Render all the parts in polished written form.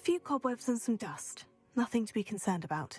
few cobwebs and some dust. Nothing to be concerned about.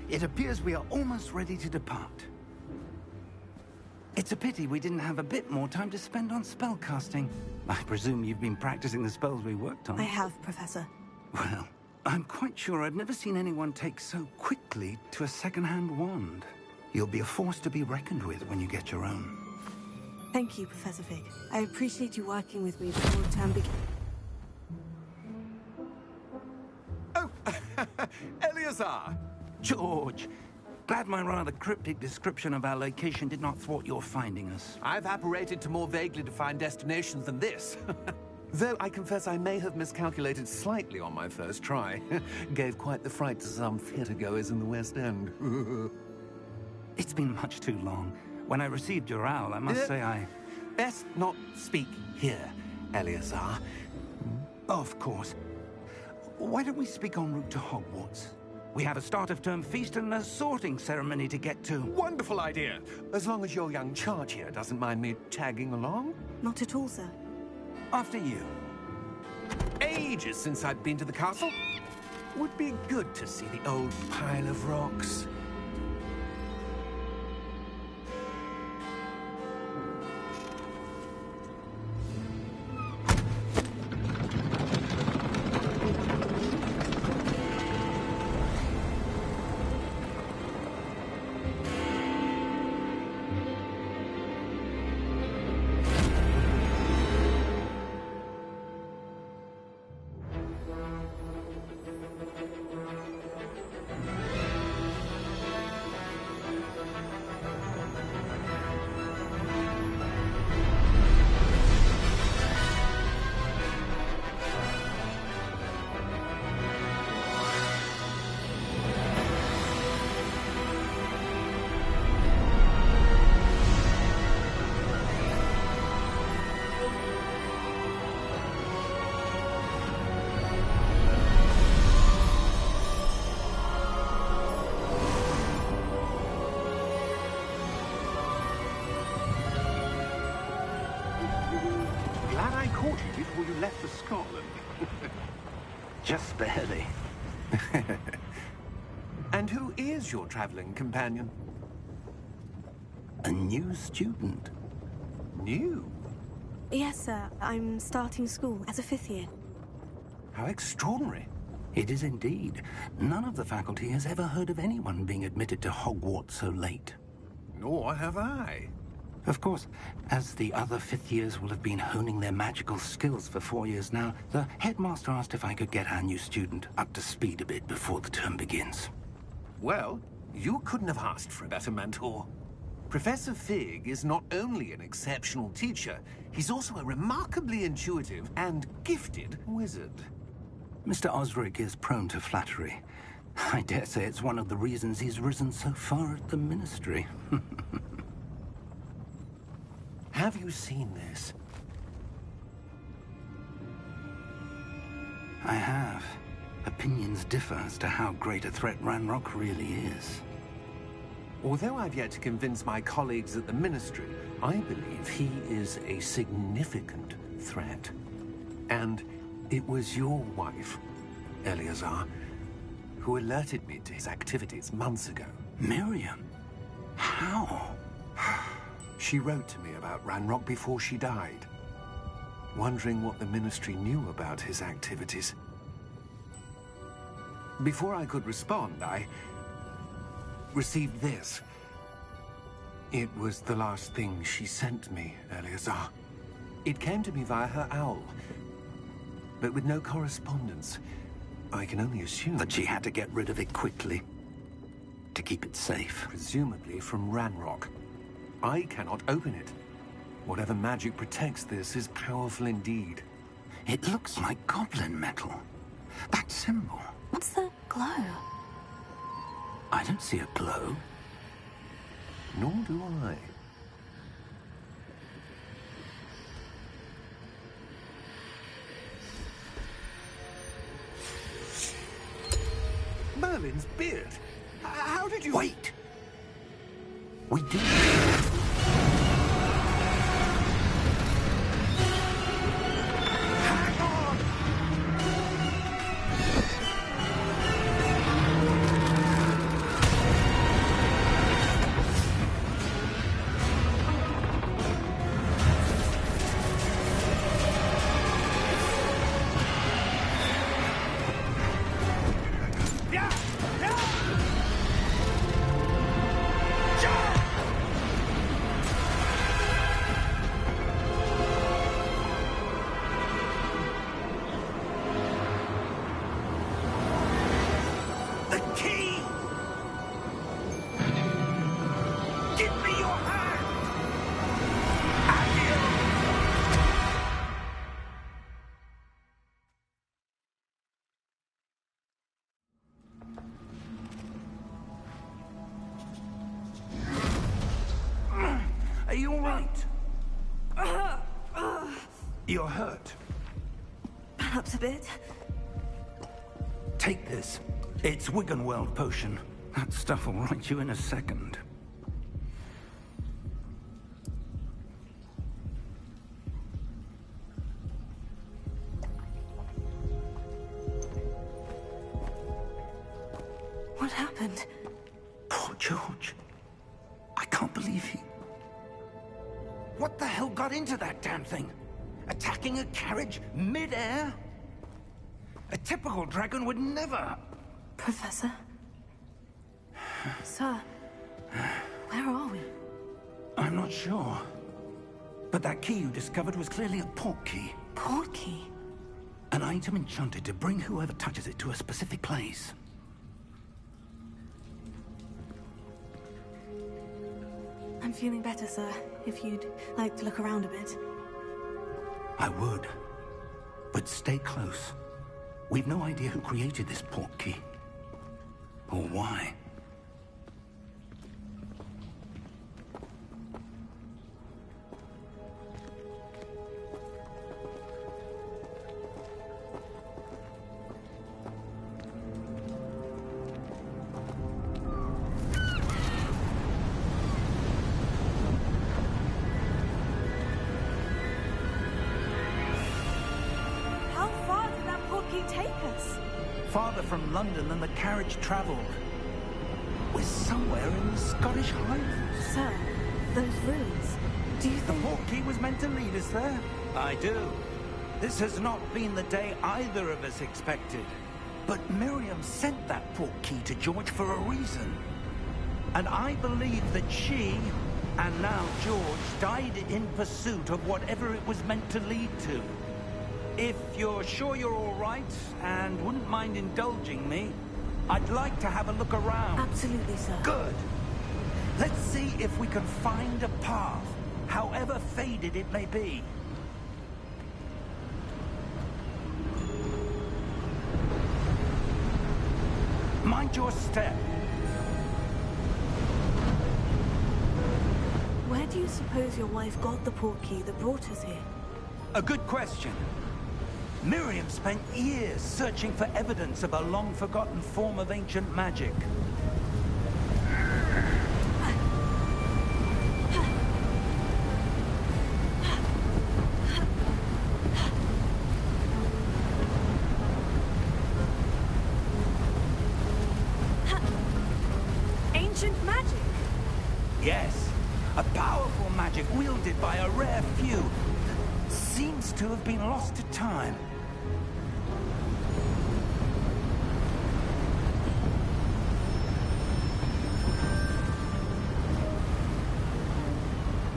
It appears we are almost ready to depart. It's a pity we didn't have a bit more time to spend on spellcasting. I presume you've been practicing the spells we worked on. I have, Professor. Well, I'm quite sure I've never seen anyone take so quickly to a second-hand wand. You'll be a force to be reckoned with when you get your own. Thank you, Professor Fig. I appreciate you working with me before the term begins. Oh, Eleazar! George, glad my rather cryptic description of our location did not thwart your finding us. I've apparated to more vaguely defined destinations than this. Though I confess I may have miscalculated slightly on my first try. Gave quite the fright to some theatre-goers in the West End. It's been much too long. When I received your owl, I must say I... Best not speak here, Eleazar. Of course. Why don't we speak en route to Hogwarts? We have a start-of-term feast and a sorting ceremony to get to. Wonderful idea! As long as your young charge here doesn't mind me tagging along. Not at all, sir. After you. Ages since I've been to the castle. Would be good to see the old pile of rocks. caught you before you left for Scotland. Just barely. And who is your traveling companion? A new student. New? Yes, sir. I'm starting school as a 5th year. How extraordinary. It is indeed. None of the faculty has ever heard of anyone being admitted to Hogwarts so late. Nor have I. Of course, as the other 5th years will have been honing their magical skills for 4 years now, the headmaster asked if I could get our new student up to speed a bit before the term begins. Well, you couldn't have asked for a better mentor. Professor Fig is not only an exceptional teacher, he's also a remarkably intuitive and gifted wizard. Mr. Osric is prone to flattery. I dare say it's one of the reasons he's risen so far at the Ministry. Have you seen this? I have. Opinions differ as to how great a threat Ranrock really is. Although I've yet to convince my colleagues at the Ministry, I believe he is a significant threat. And it was your wife, Eleazar, who alerted me to his activities months ago. Miriam? How? She wrote to me about Ranrock before she died, wondering what the Ministry knew about his activities. Before I could respond, I received this. It was the last thing she sent me, Eleazar. It came to me via her owl, but with no correspondence. I can only assume That she had to get rid of it quickly, to keep it safe. presumably from Ranrock. I cannot open it. Whatever magic protects this is powerful indeed. It looks like goblin metal. That symbol. What's the glow? I don't see a glow. Nor do I. Merlin's beard. How did you... Wait! We did. Hang on! Yeah! Yeah! The key! Give me your hand! Are you all right? You're hurt. Perhaps a bit. Take this. It's Wiggenweld potion. That stuff will right you in a second. What happened? Poor George. I can't believe he... What the hell got into that damn thing? Attacking a carriage mid-air? A typical dragon would never... Professor? Sir, where are we? I'm not sure. But that key you discovered was clearly a port key. Port key? An item enchanted to bring whoever touches it to a specific place. I'm feeling better, sir. If you'd like to look around a bit. I would. But stay close. We've no idea who created this port key. Or why. farther from London than the carriage travelled. We're somewhere in the Scottish Highlands. Sir, those ruins. Do you The think... portkey was meant to lead us there? I do. This has not been the day either of us expected. But Miriam sent that portkey to George for a reason. And I believe that she, and now George, died in pursuit of whatever it was meant to lead to. If you're sure you're all right, and wouldn't mind indulging me, I'd like to have a look around. Absolutely, sir. Good. Let's see if we can find a path, however faded it may be. Mind your step. Where do you suppose your wife got the portkey that brought us here? A good question. Miriam spent years searching for evidence of a long-forgotten form of ancient magic. Ancient magic? Yes, a powerful magic wielded by a rare few that seems to have been lost to time.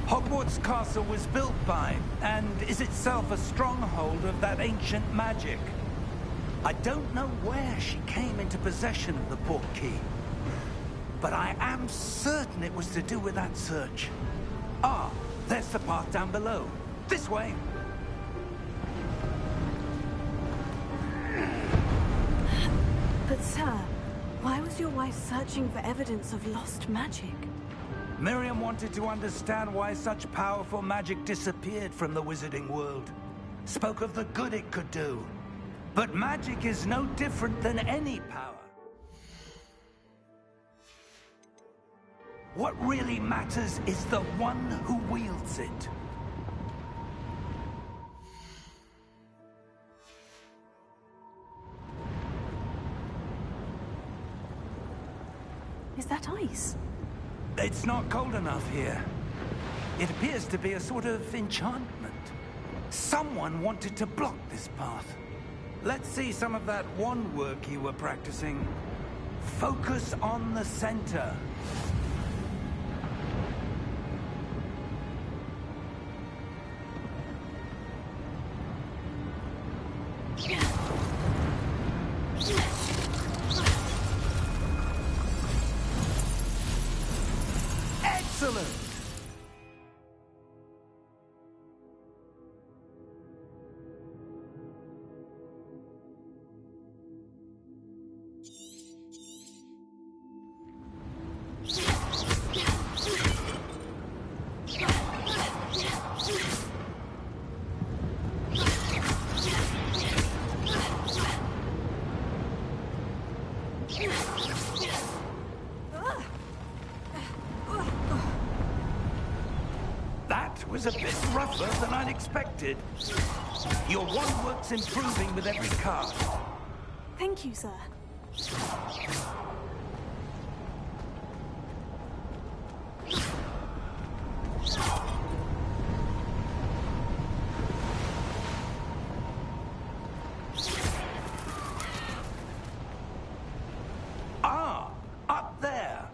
Hogwarts Castle was built by, and is itself a stronghold of that ancient magic. I don't know where she came into possession of the portkey, but I am certain it was to do with that search. Ah, there's the path down below. This way. But sir, why was your wife searching for evidence of lost magic? Miriam wanted to understand why such powerful magic disappeared from the wizarding world. Spoke of the good it could do. But magic is no different than any power. What really matters is the one who wields it. Is that ice? It's not cold enough here. It appears to be a sort of enchantment. Someone wanted to block this path. Let's see some of that wand work you were practicing. Focus on the center. Excellent! That was a bit rougher than I'd expected. Your wand work's improving with every cast. Thank you, sir. Ah, up there.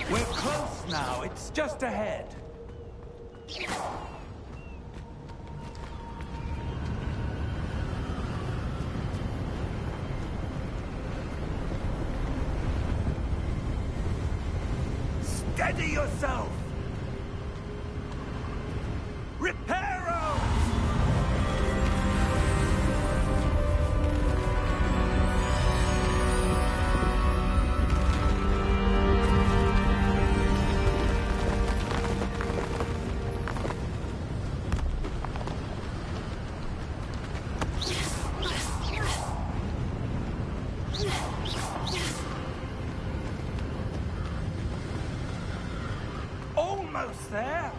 We're close now. It's just ahead. Steady yourself! Reparo! Almost there!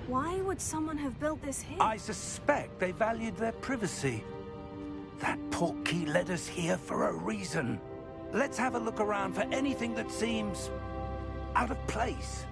Why would someone have built this here? I suspect they valued their privacy. That portkey led us here for a reason. Let's have a look around for anything that seems out of place.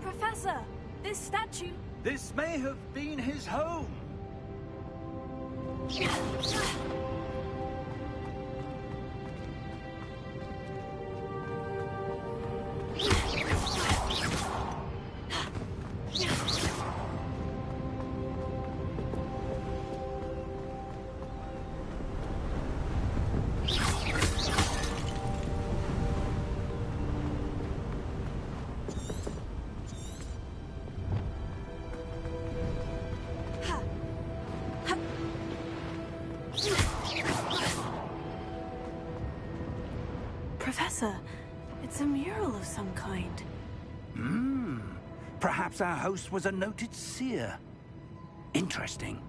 Professor, this statue... This may have been his home. Professor, it's a mural of some kind. Perhaps our host was a noted seer. Interesting.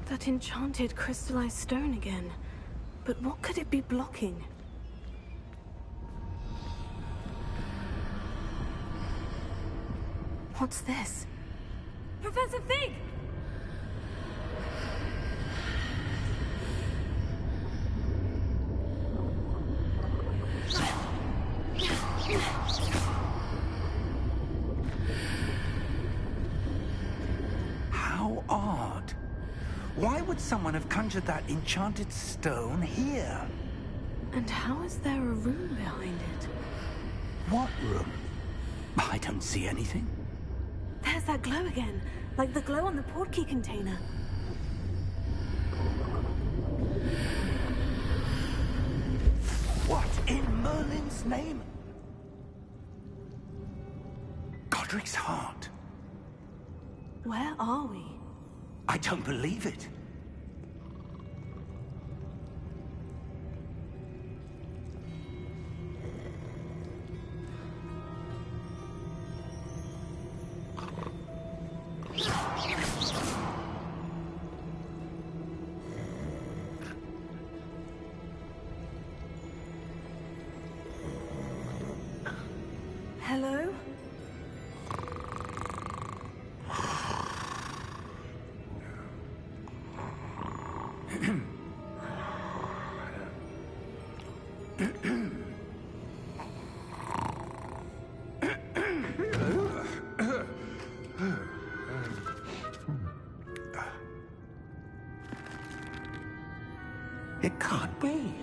That enchanted crystallized stone again. But what could it be blocking? What's this? Professor Fig! How odd. Why would someone have conjured that enchanted stone here? And how is there a room behind it? What room? I don't see anything. There's that glow again, like the glow on the portkey container. What in Merlin's name? Godric's heart. Where are we? I don't believe it. It can't be.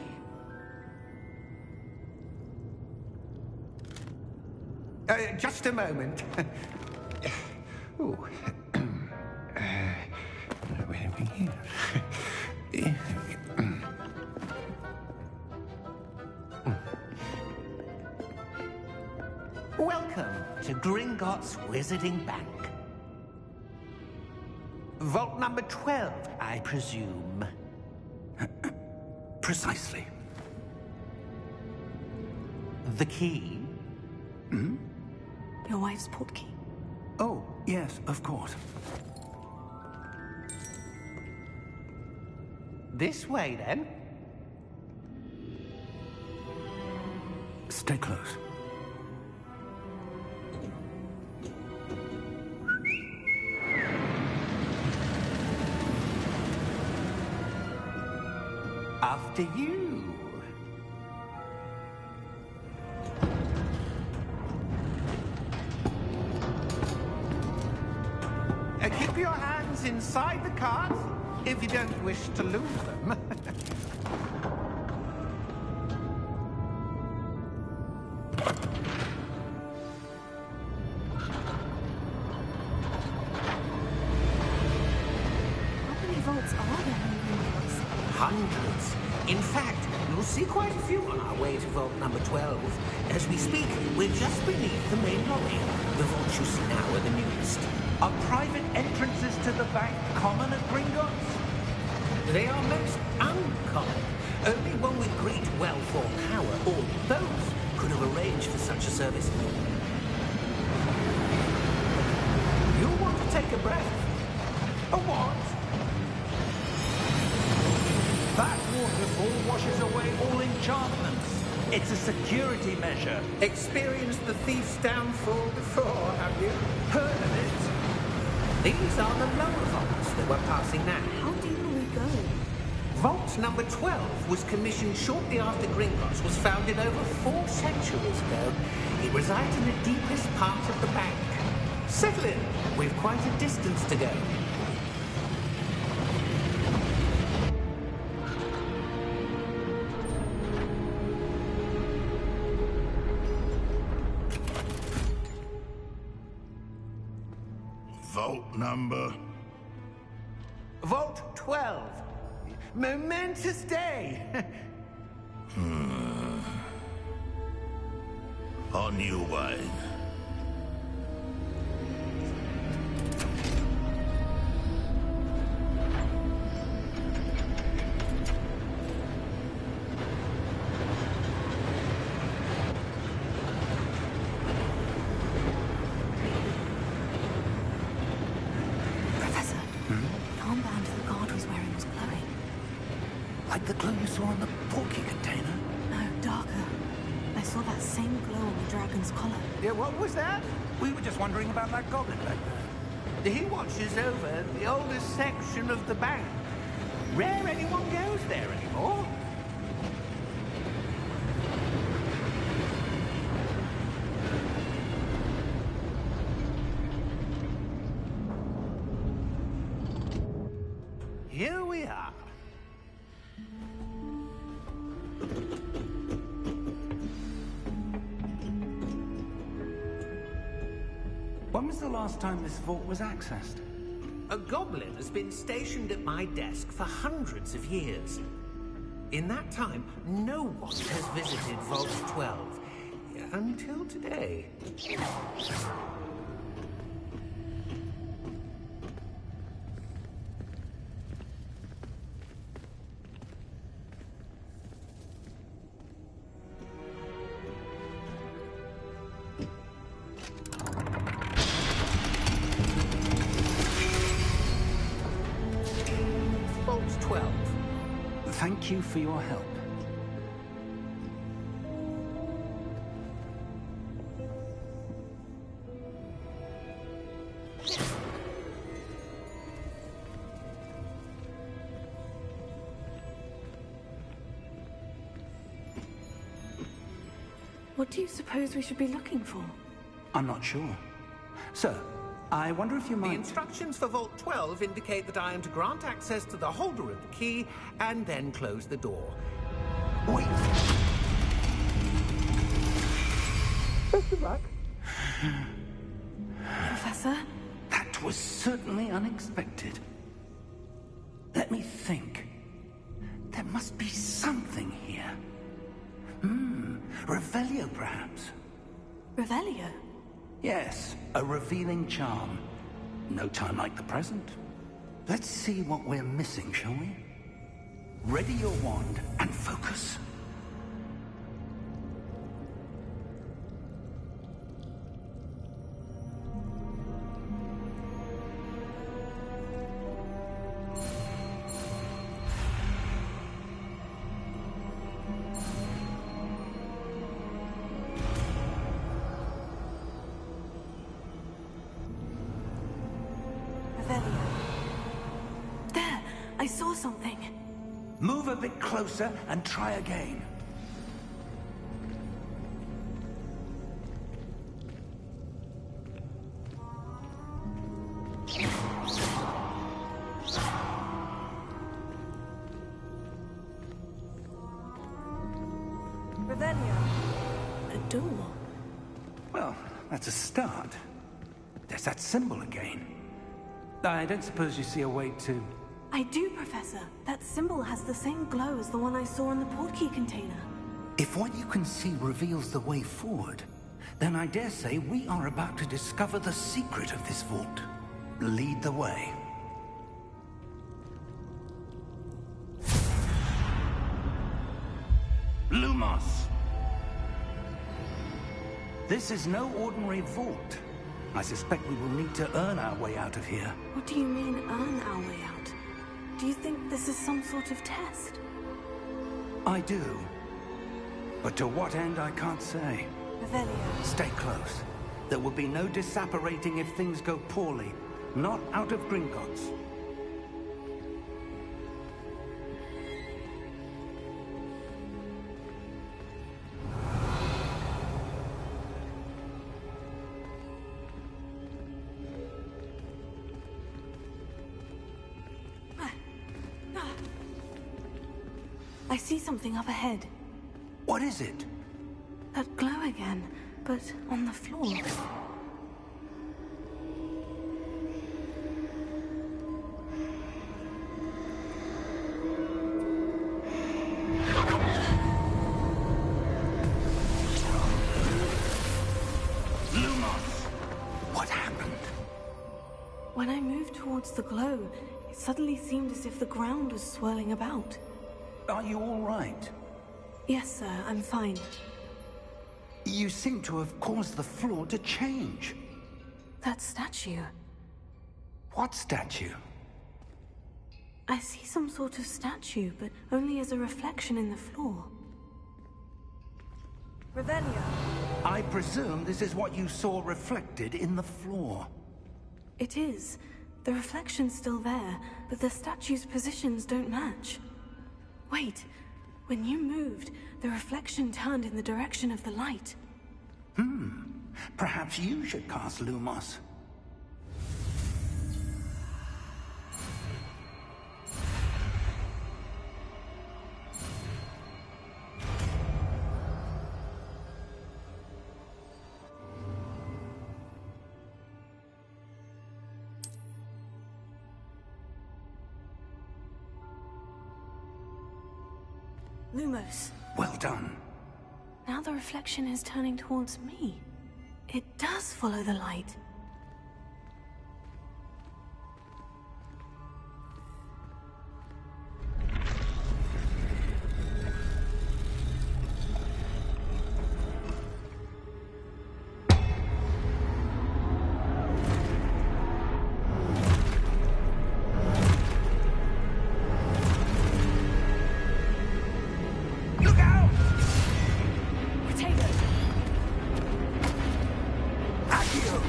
Just a moment. Oh. Where are we here? Welcome to Gringotts Wizarding Bank. Vault number 12, I presume. Precisely. The key? Hmm? Your wife's portkey. Oh, yes, of course. This way, then. Stay close. After you. Keep your hands inside the cart if you don't wish to lose them. How many vaults are there in Gringotts? Hundreds. In fact, you'll see quite a few on our way to vault number 12. As we speak, we're just beneath the main lobby. The vaults you see now are the newest. Are private entrances to the bank common at Gringotts? They are most uncommon. Only one with great wealth or power, or both, could have arranged for such a service. You'll want to take a breath. A what? That waterfall washes away all enchantments. It's a security measure. Experienced the thief's downfall before, have you? Heard of it? These are the lower vaults that we're passing now. How deep will we go? Vault number 12 was commissioned shortly after Gringotts was founded over 4 centuries ago. It resides in the deepest part of the bank. Settle in. We've quite a distance to go. Vault number? Vault 12. Momentous day. On your way. Professor, the armband the guard was wearing was glowing. Like the glow you saw on the porky container? No, darker. I saw that same glow on the dragon's collar. Yeah, what was that? We were just wondering about that goblin back there. He watches over the oldest section of the bank. Rare anyone goes there anymore. Here we are. When was the last time this vault was accessed? A goblin has been stationed at my desk for hundreds of years. In that time, no one has visited Vault 12. Until today. Vault 12. Thank you for your help. What do you suppose we should be looking for? I'm not sure. Sir, I wonder if you The might... instructions for Vault 12 indicate that I am to grant access to the holder of the key and then close the door. Wait. Best of luck. Professor? That was certainly unexpected. Let me think. There must be something here. Revelio, perhaps? Revelio? Yes, a revealing charm. No time like the present. Let's see what we're missing, shall we? Ready your wand and focus. There! I saw something. Move a bit closer and try again. Revelio. A door. Well, that's a start. There's that symbol again. I don't suppose you see a way to... I do, Professor. That symbol has the same glow as the one I saw in the portkey container. If what you can see reveals the way forward, then I dare say we are about to discover the secret of this vault. Lead the way. Lumos! This is no ordinary vault. I suspect we will need to earn our way out of here. What do you mean, earn our way out? Do you think this is some sort of test? I do. But to what end, I can't say. Revelio. Stay close. There will be no disapparating if things go poorly. Not out of Gringotts. I see something up ahead. What is it? That glow again, but on the floor. Lumos! What happened? When I moved towards the glow, it suddenly seemed as if the ground was swirling about. Are you all right? Yes, sir, I'm fine. You seem to have caused the floor to change. That statue. What statue? I see some sort of statue, but only as a reflection in the floor. Revelio. I presume this is what you saw reflected in the floor. It is. The reflection's still there, but the statue's positions don't match. Wait. When you moved, the reflection turned in the direction of the light. Perhaps you should cast Lumos. Lumos. Well done. Now the reflection is turning towards me. It does follow the light. Look out! Potatoes! Accio!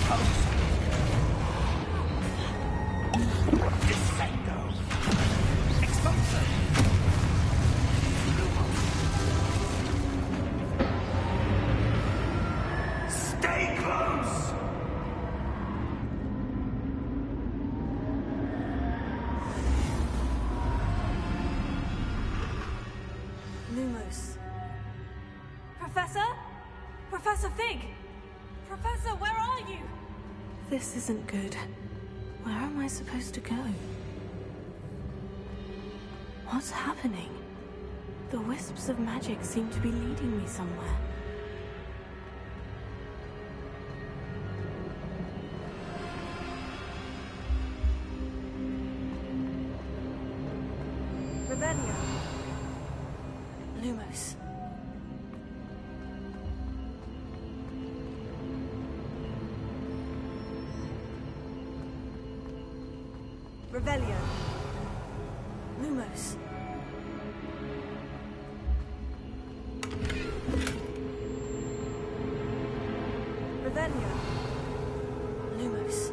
post. Descendo. Expulso. Stay close. Lumos. Professor? Professor Fig! Professor, where are you? This isn't good. Where am I supposed to go? What's happening? The wisps of magic seem to be leading me somewhere. Rebellion. Lumos. Rebellion. Lumos. Rebellion. Lumos.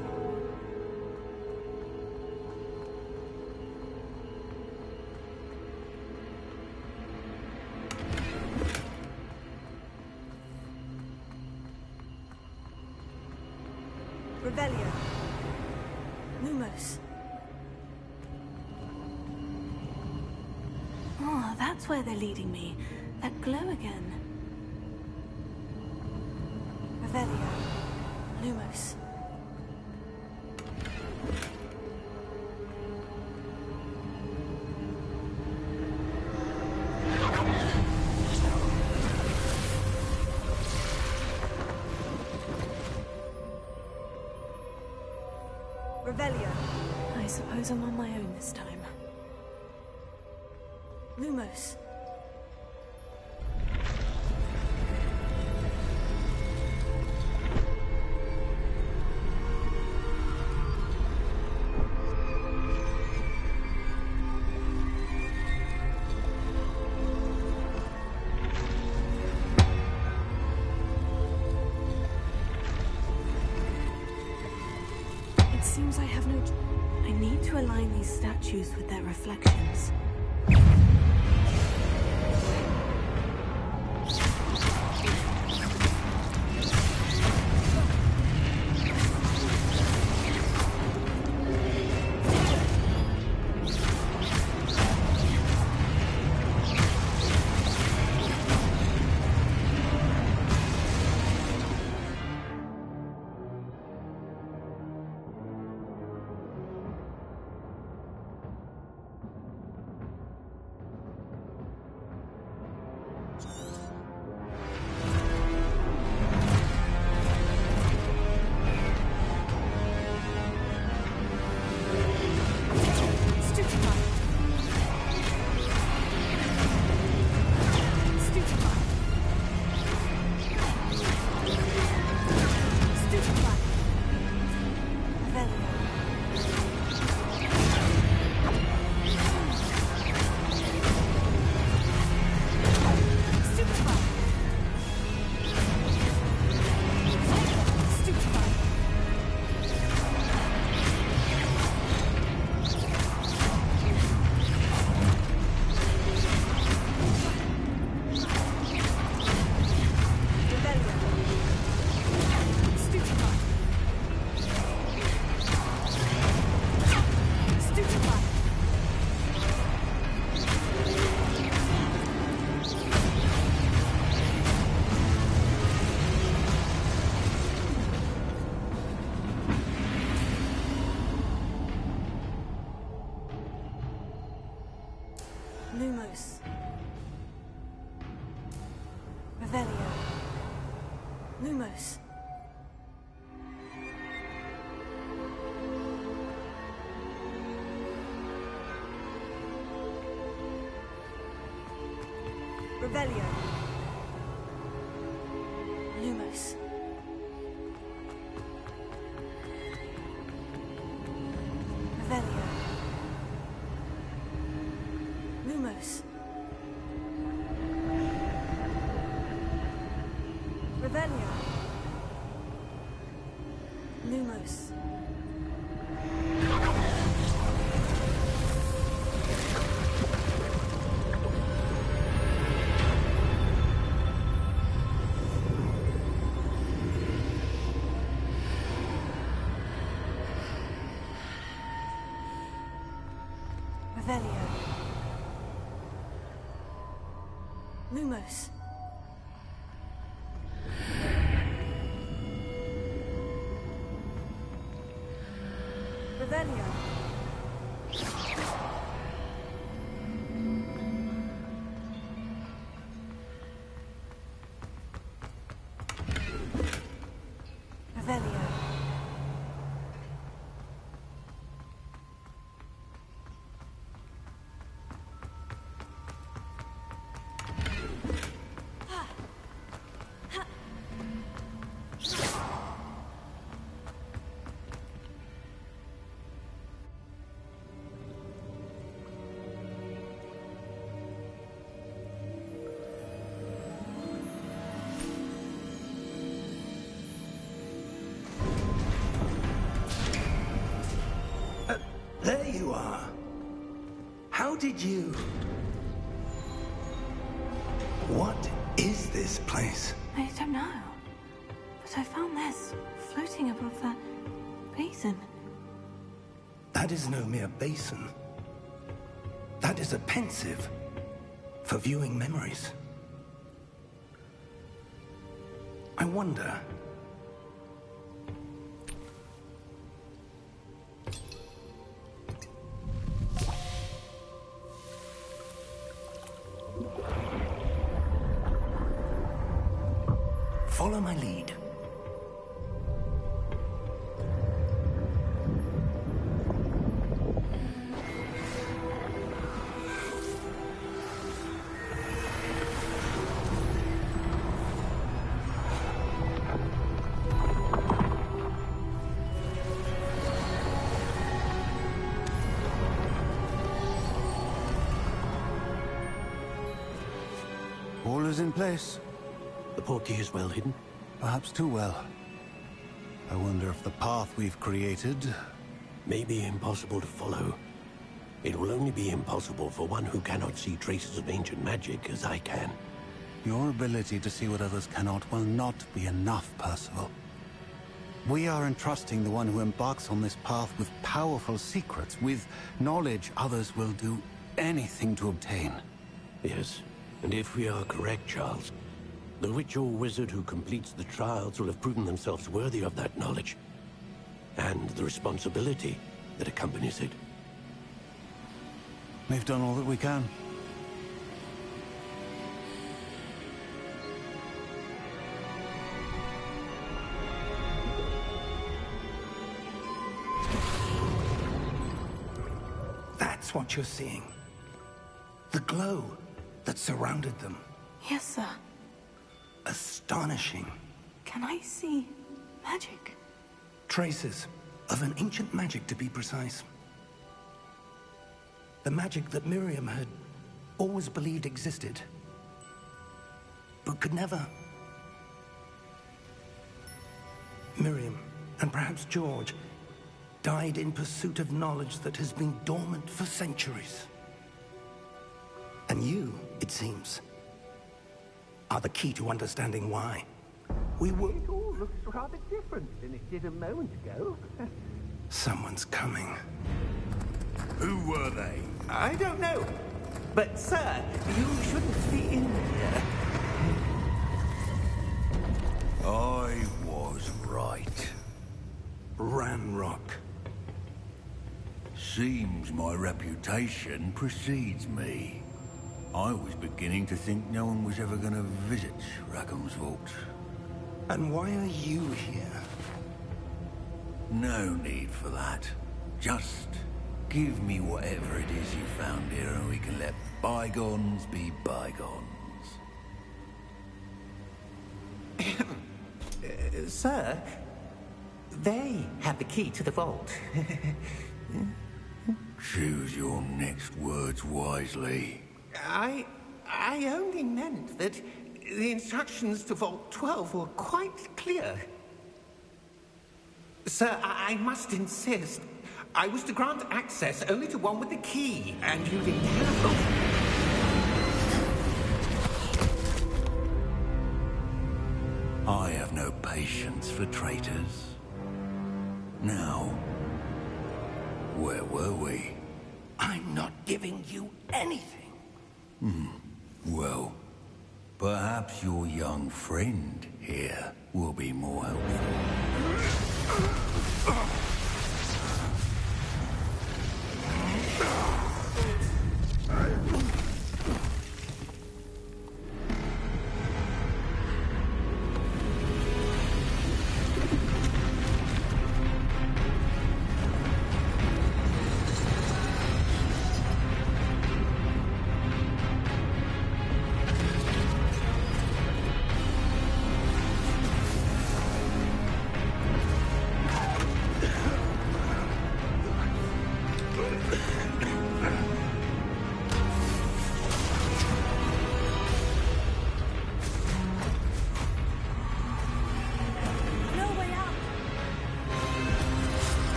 Rebellion. Lumos. Oh, that's where they're leading me. That glow again. Revelio. Lumos. Revelio. I suppose I'm on my own this time. Lumos. It seems I have no... I need to align these statues with their reflections. Lumos. Revelio. Lumos. Revelio. Lumos. Revelio. Lumos. Revelio. Lumos. Revelio. Lumos. Revelio. Revelio. There you are. How did you... What is this place? I don't know. But I found this floating above that basin. That is no mere basin. That is a pensive for viewing memories. I wonder... Follow my lead. All is in place. The portkey is well hidden. Perhaps too well. I wonder if the path we've created... May be impossible to follow. It will only be impossible for one who cannot see traces of ancient magic as I can. Your ability to see what others cannot will not be enough, Percival. We are entrusting the one who embarks on this path with powerful secrets, with knowledge others will do anything to obtain. Yes, and if we are correct, Charles, the witch or wizard who completes the trials will have proven themselves worthy of that knowledge, and the responsibility that accompanies it. We've done all that we can. That's what you're seeing. The glow that surrounded them. Yes, sir. Astonishing. Can I see magic? Traces of an ancient magic, to be precise. The magic that Miriam had always believed existed, but could never. Miriam, and perhaps George, died in pursuit of knowledge that has been dormant for centuries. And you, it seems, are the key to understanding why. It all looks rather different than it did a moment ago. Someone's coming. Who were they? I don't know. But, sir, you shouldn't be in here. I was right. Ranrock. Seems my reputation precedes me. I was beginning to think no one was ever going to visit Rackham's vault. And why are you here? No need for that. Just give me whatever it is you found here and we can let bygones be bygones. Sir, they have the key to the vault. Choose your next words wisely. I only meant that the instructions to Vault 12 were quite clear. Sir, I must insist. I was to grant access only to one with the key, and you didn't have it. I have no patience for traitors. Now, where were we? I'm not giving you anything. Well, perhaps your young friend here will be more helpful.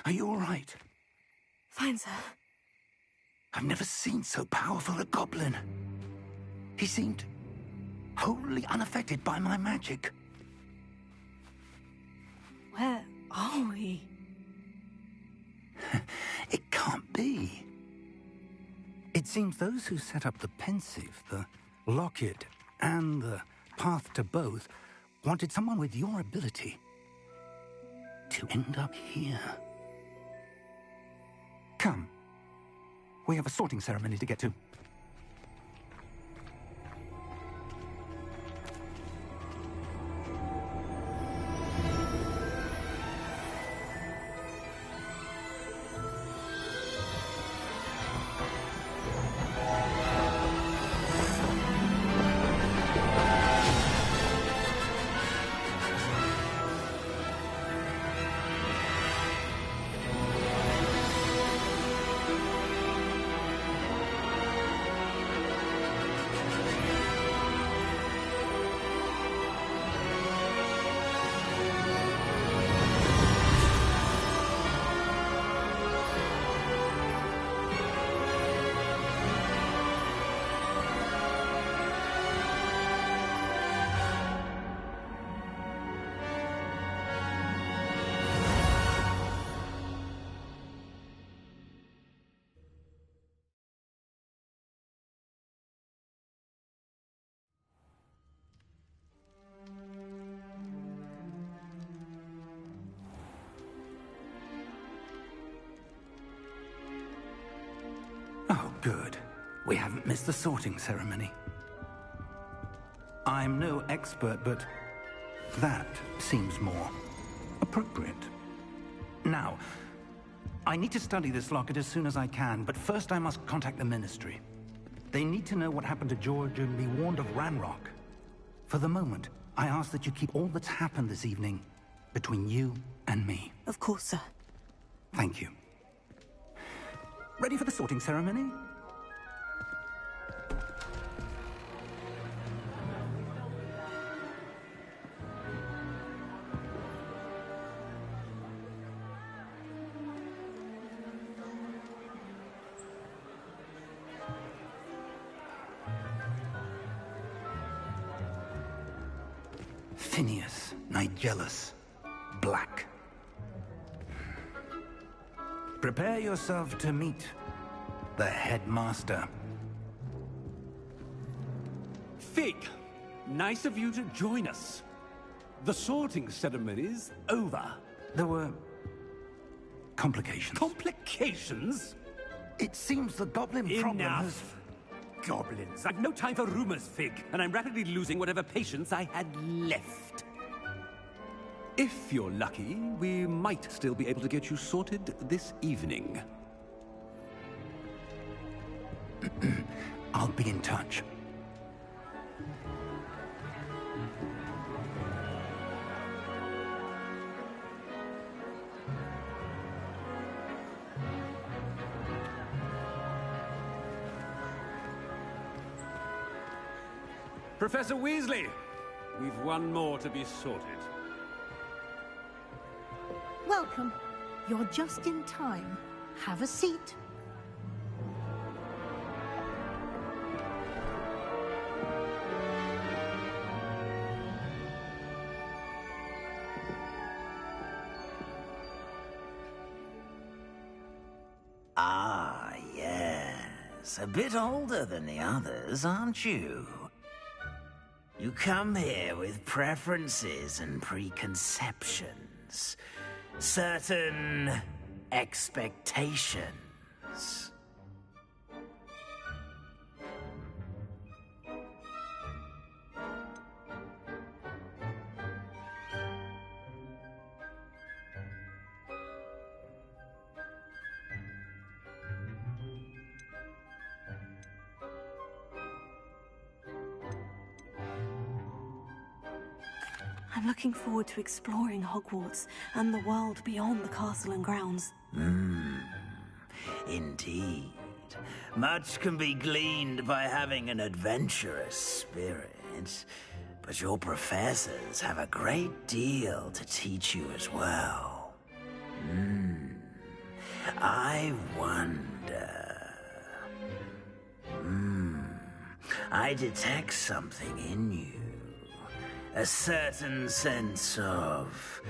Are you all right? Fine, sir. I've never seen so powerful a goblin. He seemed wholly unaffected by my magic. Where are we? It can't be. It seems those who set up the pensive, the locket, and the path to both wanted someone with your ability to end up here. Come. We have a sorting ceremony to get to. Oh, good. We haven't missed the sorting ceremony. I'm no expert, but that seems more appropriate. Now, I need to study this locket as soon as I can, but first I must contact the Ministry. They need to know what happened to George and be warned of Ranrock. For the moment, I ask that you keep all that's happened this evening between you and me. Of course, sir. Thank you. Ready for the sorting ceremony? Phineas, Nigellus, Black. Prepare yourself to meet the headmaster. Fig, nice of you to join us. The sorting ceremony's over. There were complications. Complications? It seems the goblin problem has... Enough! Goblins. I've no time for rumors, Fig, and I'm rapidly losing whatever patience I had left. If you're lucky, we might still be able to get you sorted this evening. I'll be in touch. Professor Weasley, we've one more to be sorted. Welcome. You're just in time. Have a seat. Ah, yes. A bit older than the others, aren't you? You come here with preferences and preconceptions. Certain expectations. I'm looking forward to exploring Hogwarts and the world beyond the castle and grounds. Indeed. Much can be gleaned by having an adventurous spirit, but your professors have a great deal to teach you as well. I wonder... I detect something in you. A certain sense of...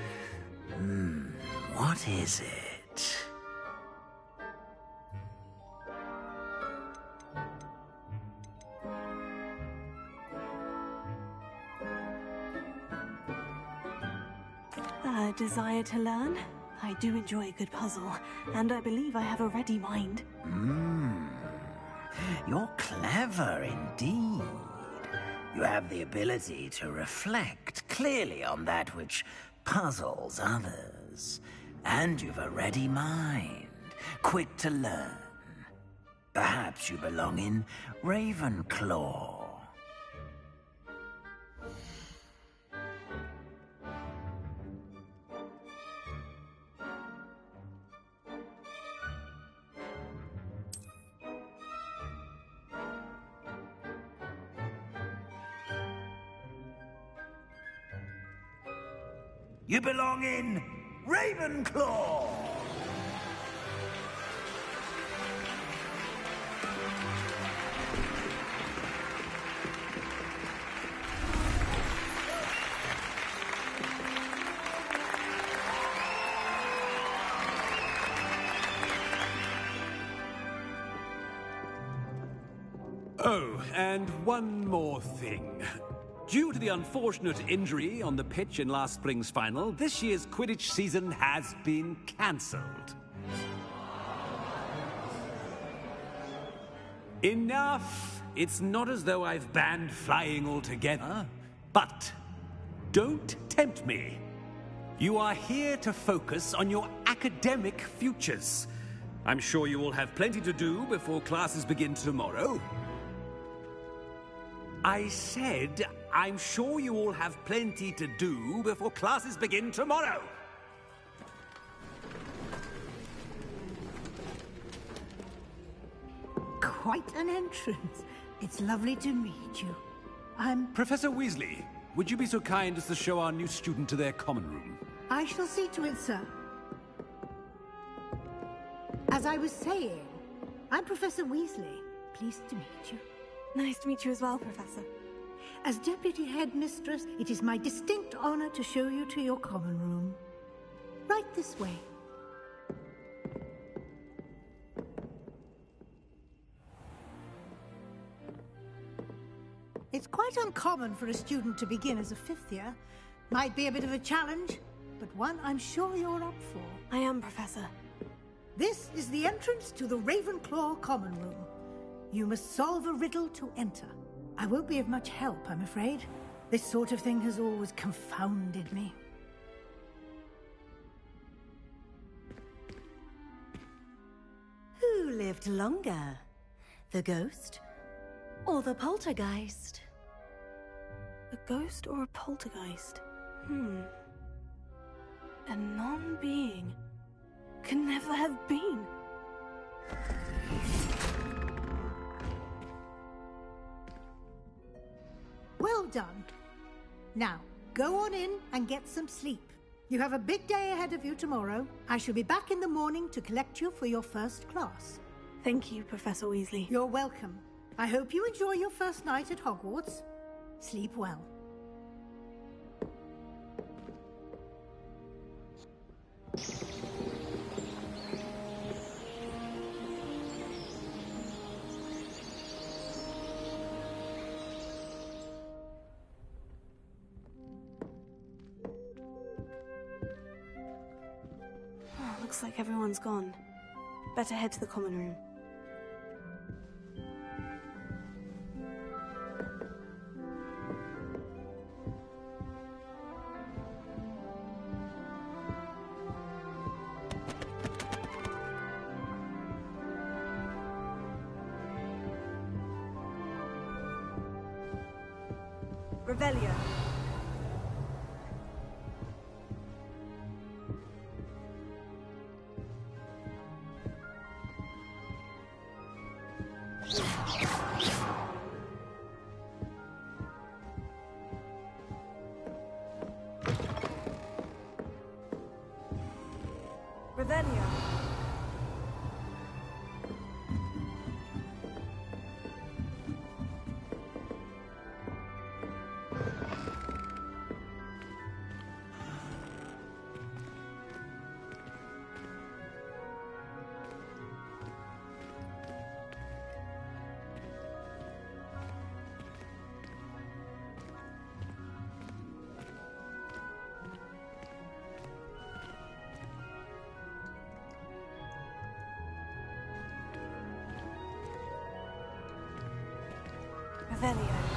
what is it? A desire to learn? I do enjoy a good puzzle, and I believe I have a ready mind. You're clever indeed. You have the ability to reflect clearly on that which puzzles others. And you've a ready mind, quick to learn. Perhaps you belong in Ravenclaw. You belong in Ravenclaw! Oh, and one more thing. Due to the unfortunate injury on the pitch in last spring's final, this year's Quidditch season has been cancelled. Enough! It's not as though I've banned flying altogether. But don't tempt me. You are here to focus on your academic futures. I'm sure you will have plenty to do before classes begin tomorrow. I said, I'm sure you all have plenty to do before classes begin tomorrow. Quite an entrance. It's lovely to meet you. I'm... Professor Weasley, would you be so kind as to show our new student to their common room? I shall see to it, sir. As I was saying, I'm Professor Weasley. Pleased to meet you. Nice to meet you as well, Professor. As Deputy Headmistress, it is my distinct honor to show you to your common room. Right this way. It's quite uncommon for a student to begin as a fifth year. Might be a bit of a challenge, but one I'm sure you're up for. I am, Professor. This is the entrance to the Ravenclaw common room. You must solve a riddle to enter. I won't be of much help, I'm afraid. This sort of thing has always confounded me. Who lived longer? The ghost or the poltergeist? A ghost or a poltergeist? A non-being can never have been. done. Now, go on in and get some sleep. You have a big day ahead of you tomorrow. I shall be back in the morning to collect you for your first class. Thank you, Professor Weasley. You're welcome. I hope you enjoy your first night at Hogwarts. Sleep well. Looks like everyone's gone. Better head to the common room. Revelio. Revelio. Revelio.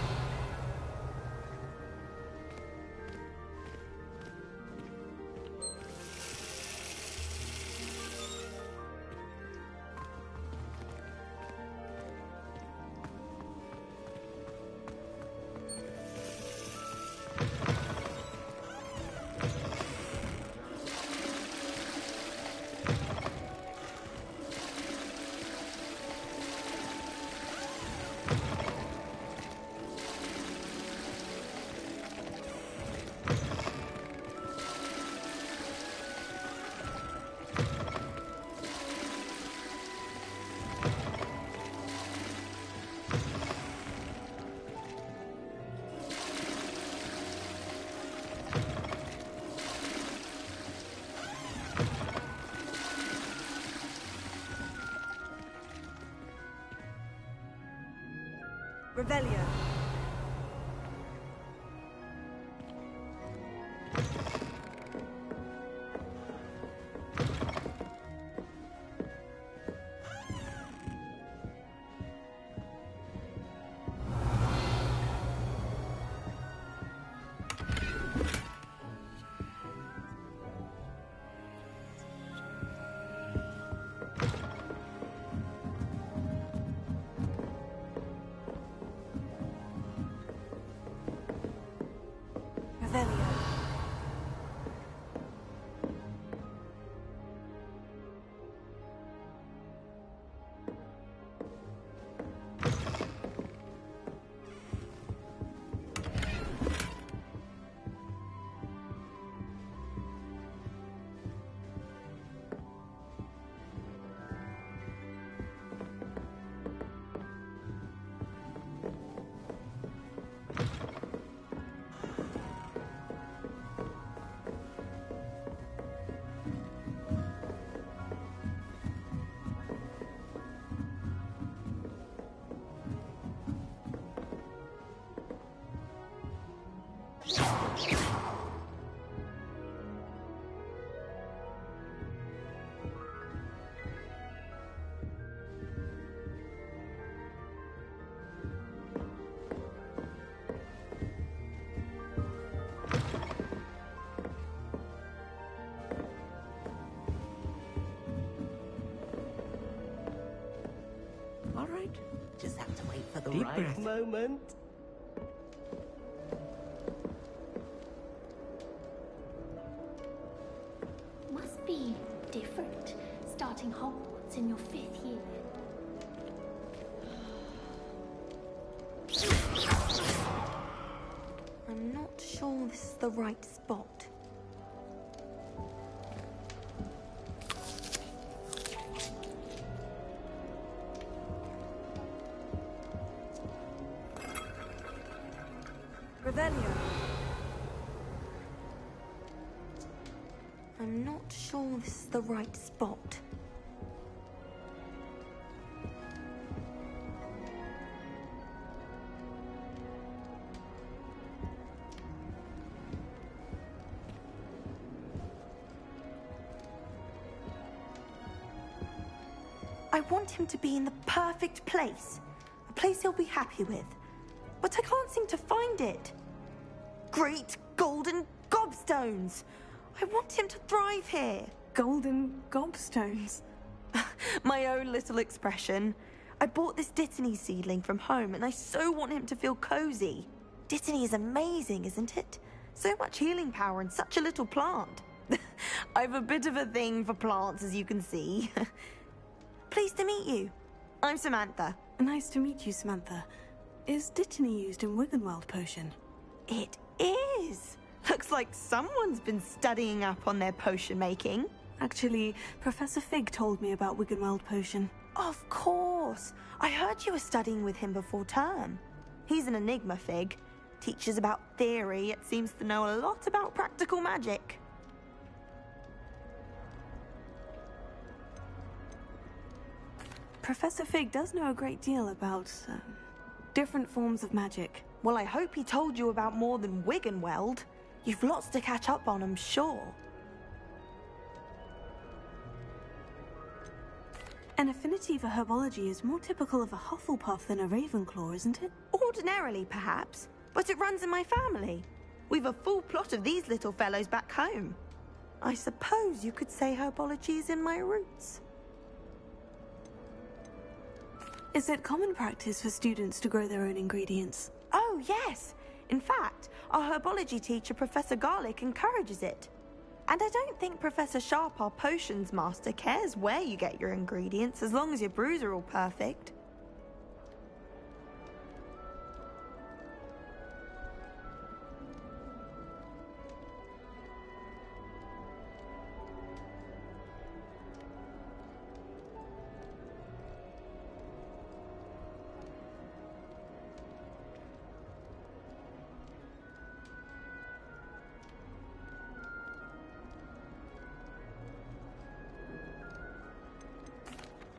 Revelio. Revelio. All right. Just have to wait for the Deep right breath. moment. Must be different, starting Hogwarts in your 5th year. sure this is the right spot. Revelio. I'm not sure this is the right spot. I want him to be in the perfect place. A place he'll be happy with. But I can't seem to find it. Great golden gobstones! I want him to thrive here. Golden gobstones? My own little expression. I bought this Dittany seedling from home and I so want him to feel cozy. Dittany is amazing, isn't it? So much healing power in such a little plant. I've a bit of a thing for plants, as you can see. Pleased to meet you. I'm Samantha. Nice to meet you, Samantha. Is Dittany used in Wiggenweld potion? It is. Looks like someone's been studying up on their potion making. Actually, Professor Fig told me about Wiggenweld potion. Of course. I heard you were studying with him before term. He's an enigma, Fig. Teaches about theory, yet seems to know a lot about practical magic. Professor Fig does know a great deal about different forms of magic. Well, I hope he told you about more than Wiggenweld. You've lots to catch up on, I'm sure. An affinity for herbology is more typical of a Hufflepuff than a Ravenclaw, isn't it? Ordinarily, perhaps, but it runs in my family. We've a full plot of these little fellows back home. I suppose you could say herbology is in my roots. Is it common practice for students to grow their own ingredients? Oh, yes. In fact, our herbology teacher, Professor Garlick, encourages it. And I don't think Professor Sharp, our potions master, cares where you get your ingredients as long as your brews are all perfect.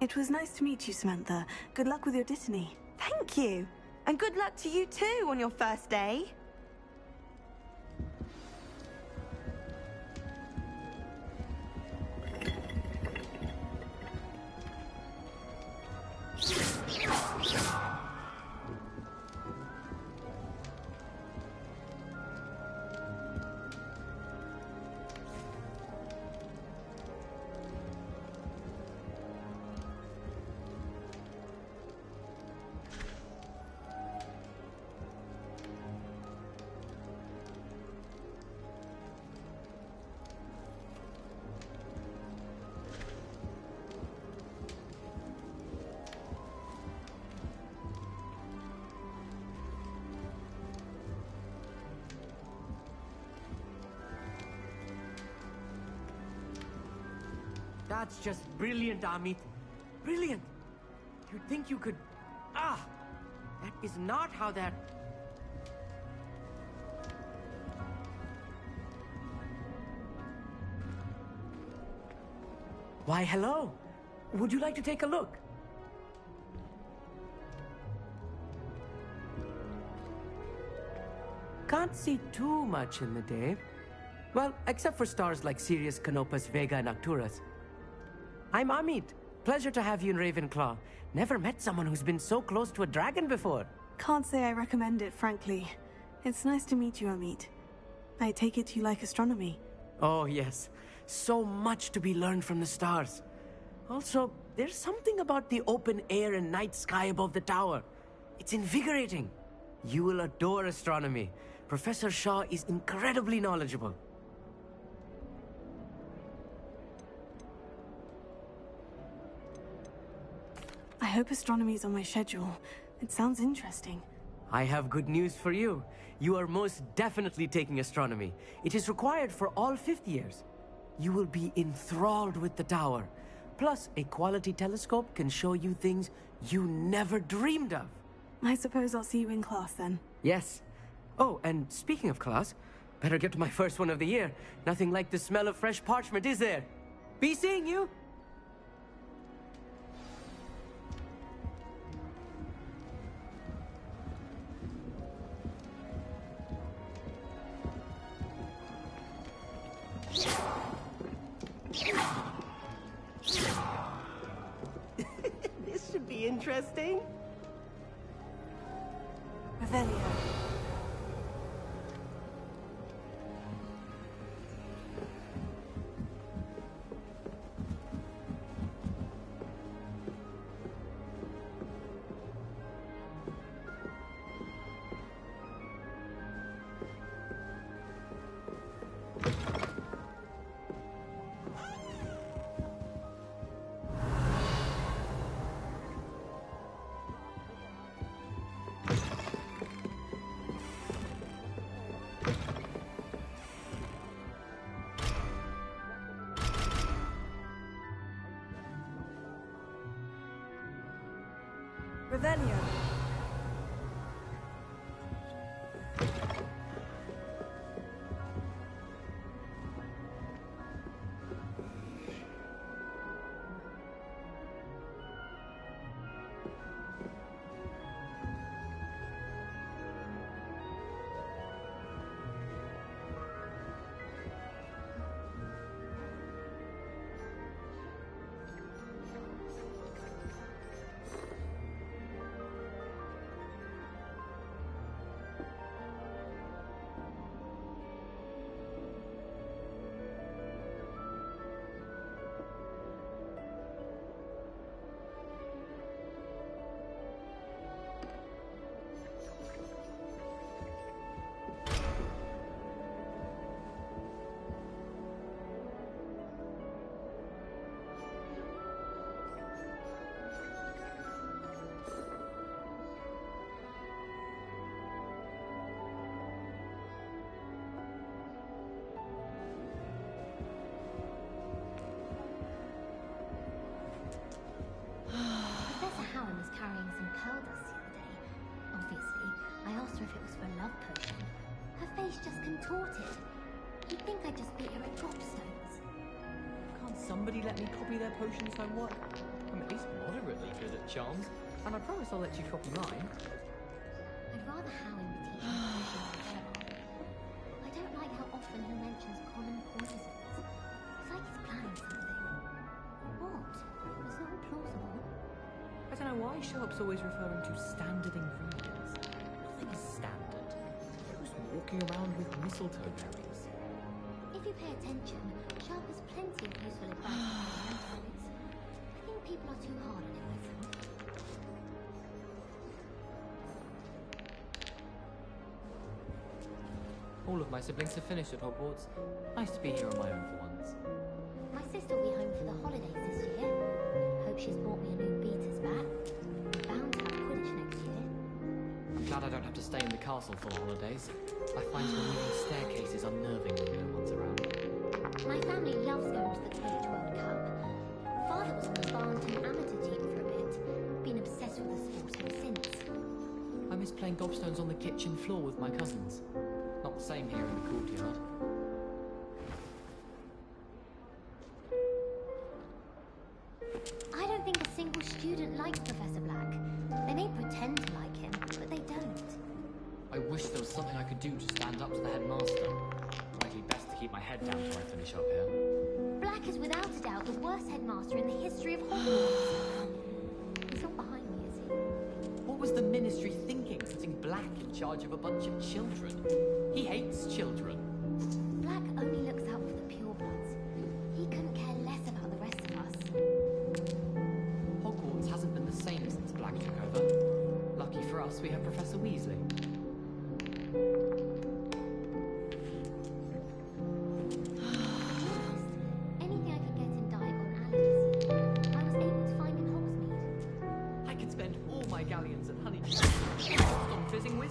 It was nice to meet you, Samantha. Good luck with your Dittany. Thank you. And good luck to you too on your first day. That's just brilliant, Amit. Brilliant. You'd think you could... Ah! That is not how that... Why, hello. Would you like to take a look? Can't see too much in the day. Well, except for stars like Sirius, Canopus, Vega, and Arcturus. I'm Amit. Pleasure to have you in Ravenclaw. Never met someone who's been so close to a dragon before. Can't say I recommend it, frankly. It's nice to meet you, Amit. I take it you like astronomy. Oh, yes. So much to be learned from the stars. Also, there's something about the open air and night sky above the tower. It's invigorating. You will adore astronomy. Professor Shaw is incredibly knowledgeable. I hope astronomy's on my schedule. It sounds interesting. I have good news for you. You are most definitely taking astronomy. It is required for all 5th years. You will be enthralled with the tower. Plus, a quality telescope can show you things you never dreamed of. I suppose I'll see you in class then. Yes. Oh, and speaking of class, better get to my first one of the year. Nothing like the smell of fresh parchment, is there? Be seeing you! This should be interesting. Revelio. Revelio. Carrying some pearl dust the other day. Obviously, I asked her if it was for a love potion. Her face just contorted. You'd think I just beat her at gobstones. Can't somebody let me copy their potions homework? I'm at least moderately good at charms, and I promise I'll let you copy mine. I'd rather Howin be teaching potions than Gerard. I don't like how often he mentions common poisons. It's like he's planning something. What? It's not plausible. I don't know why Sharp's always referring to standard ingredients. Nothing is standard. Who's walking around with mistletoe berries? If you pay attention, Sharp has plenty of useful advice on antidotes. I think people are too hard on him with them. All of my siblings have finished at Hogwarts. Nice to be here on my own for once. My sister will be home for the holidays this year. Hope she's bought me a new beater's bat. Bound to have Quidditch next year. I'm glad I don't have to stay in the castle for the holidays. I find the moving staircases unnerving when no one's around. My family loves going to the Quidditch World Cup. Father was on the Barnton amateur team for a bit. Been obsessed with the sport ever since. I miss playing gobstones on the kitchen floor with my cousins. Not the same here in the courtyard. I don't think a single student likes Professor Black. They may pretend to like him, but they don't. I wish there was something I could do to stand up to the headmaster. Likely best to keep my head down till I finish up here. Black is without a doubt the worst headmaster in the history of Hogwarts. He's not behind me, is he? What was the Ministry thinking, putting Black in charge of a bunch of children? He hates children. Black only looks out for the purebloods. He couldn't care less about the rest of us. Hogwarts hasn't been the same since Black took over. Lucky for us, we have Professor Weasley. Anything I could get in Diagon Alley this year, I was able to find in Hogsmeade. I could spend all my galleons at Honeydew on fizzing whiz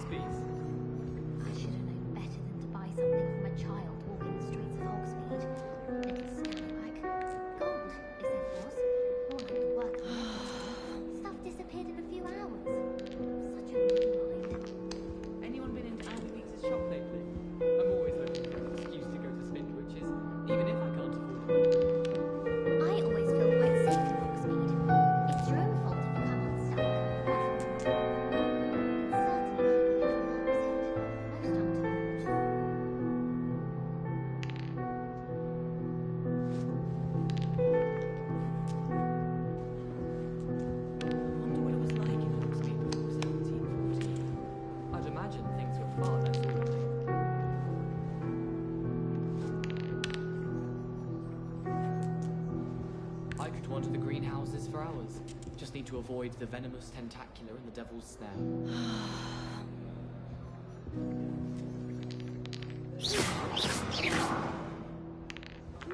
towers. Just need to avoid the venomous tentacular and the devil's snare.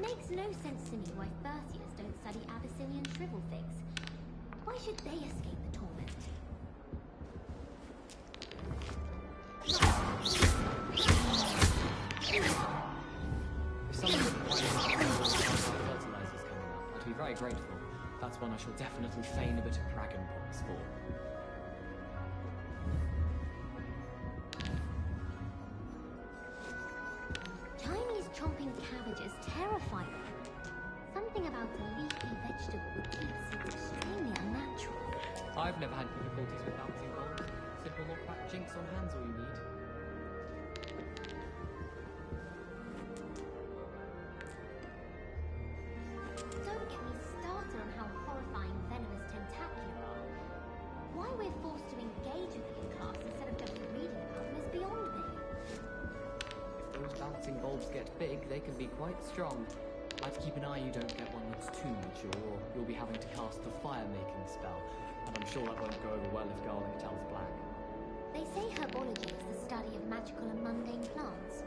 Makes no sense to me why Bertiers don't study Abyssinian shrivel figs. Why should they escape the torment? If someone wouldn't mind fertilizers coming up, I'd be very grateful. That's one I shall definitely feign a bit of dragon pox for. Chinese chomping cabbages terrify me. Something about a leafy vegetable with teeth seems extremely unnatural. I've never had difficulties with bouncing balls. Simple knock back jinx on hands all you need. Don't get me started on how horrifying venomous tentacular are. Why we're forced to engage with them in class instead of just reading about them is beyond me. If those bouncing bulbs get big, they can be quite strong. I'd keep an eye you don't get one that's too mature, or you'll be having to cast the fire-making spell. And I'm sure that won't go over well if Garlic tells Black. They say herbology is the study of magical and mundane plants.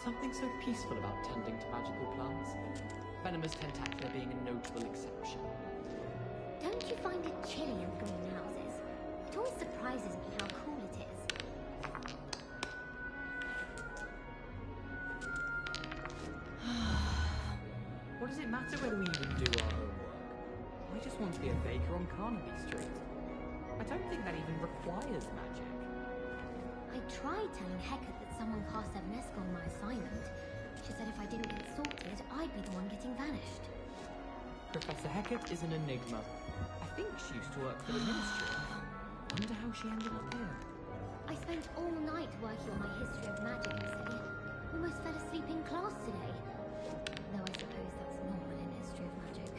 Something so peaceful about tending to magical plants. Venomous tentacular being a notable exception. Don't you find it chilly in greenhouses? It always surprises me how cool it is. What does it matter whether we even do our own work? I just want to be a baker on Carnaby Street. I don't think that even requires magic. I tried telling Hecate that someone cast Evanesca on my assignment. She said if I didn't get it sorted, I'd be the one getting vanished. Professor Hecate is an enigma. I think she used to work for the Ministry. Wonder how she ended up here. I spent all night working on my history of magic, you see. Almost fell asleep in class today. Though I suppose that's normal in history of magic.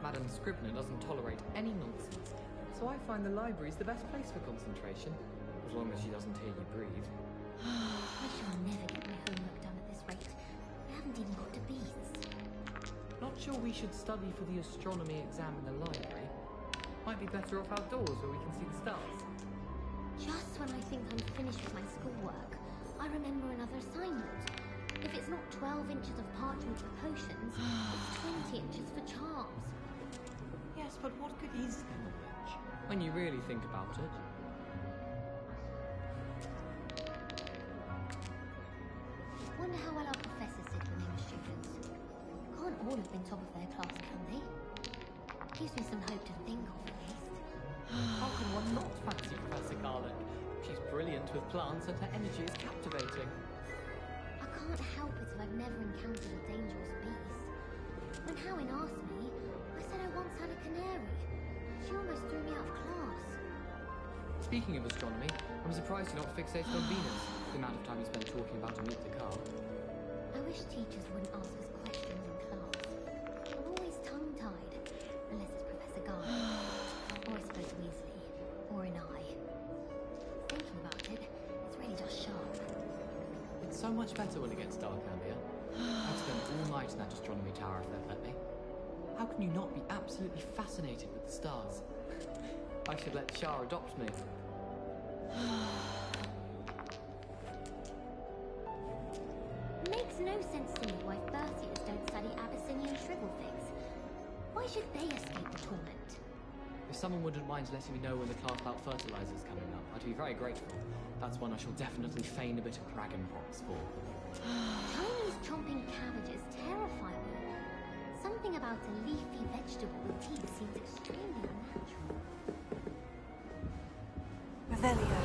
Madam Scribner doesn't tolerate any nonsense, so I find the library's the best place for concentration, as long as she doesn't hear you breathe. I shall never get my homework done at this rate. I haven't even got to beasts. Not sure we should study for the astronomy exam in the library. Might be better off outdoors where we can see the stars. Just when I think I'm finished with my schoolwork, I remember another assignment. If it's not 12 inches of parchment for potions, it's 20 inches for charms. Yes, but what good is knowledge? When you really think about it. Wonder how well our professors did when they were students. Can't all have been top of their class, can they? Gives me some hope to think of, at least. How can one not fancy Professor Garlic? She's brilliant with plants and her energy is captivating. I can't help it if I've never encountered a dangerous beast. When Howin asked me, I said I once had a canary. She almost threw me out of class. Speaking of astronomy, I'm surprised you're not fixated on Venus, the amount of time you spend talking about a meet the car. I wish teachers wouldn't ask us questions in class. I'm always tongue-tied, unless it's Professor Garlic, or I suppose Weasley, or an I. Thinking about it, it's really just sharp. It's so much better when it gets dark earlier. I'd spend all night in that astronomy tower if they'd let me. How can you not be absolutely fascinated with the stars? I should let Shah adopt me. Makes no sense to me why Bertiers don't study Abyssinian shrivel figs. Why should they escape the torment? If someone wouldn't mind letting me know when the class about fertilizer's coming up, I'd be very grateful. That's one I shall definitely feign a bit of dragon pox for. Chinese chomping cabbages terrify me. Something about a leafy vegetable with teeth seems extremely unnatural. Revelio.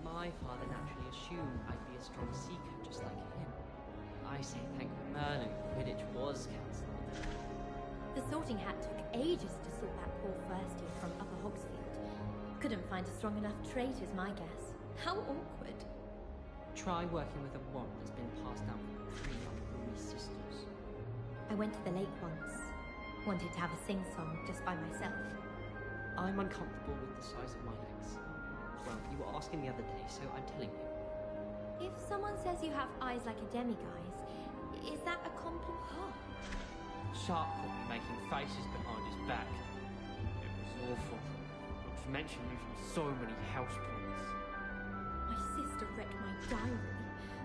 My father naturally assumed I'd be a strong seeker just like him. I say thank Merlin Quidditch was cancelled. The sorting hat took ages to sort that poor first year from Upper Hogsfield. Couldn't find a strong enough trait is my guess. How awkward. Try working with a wand that's been passed down from 3 unruly sisters. I went to the lake once. Wanted to have a sing-song just by myself. I'm uncomfortable with the size of my legs. Well, you were asking the other day, so I'm telling you. If someone says you have eyes like a demiguise, is that a compliment? Shark caught me making faces behind his back. It was awful. Not to mention using so many house points. My sister wrecked my diary.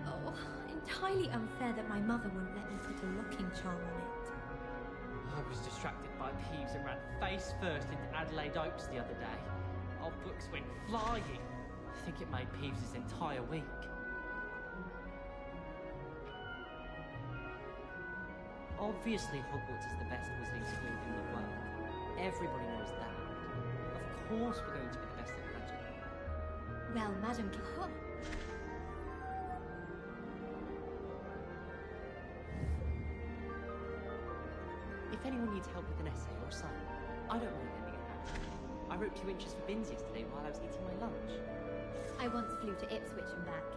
Oh, entirely unfair that my mother wouldn't let me put a locking charm on it. I was distracted by Peeves and ran face first into Adelaide Oaks the other day. Our books went flying. I think it made Peeves' entire week. Obviously, Hogwarts is the best wizarding school in the world. Everybody knows that. Of course we're going to be the best at magic. Well, Madam If anyone needs help with an essay or a sign, I don't mind lending a hand. I wrote 2 inches for bins yesterday while I was eating my lunch. I once flew to Ipswich and back.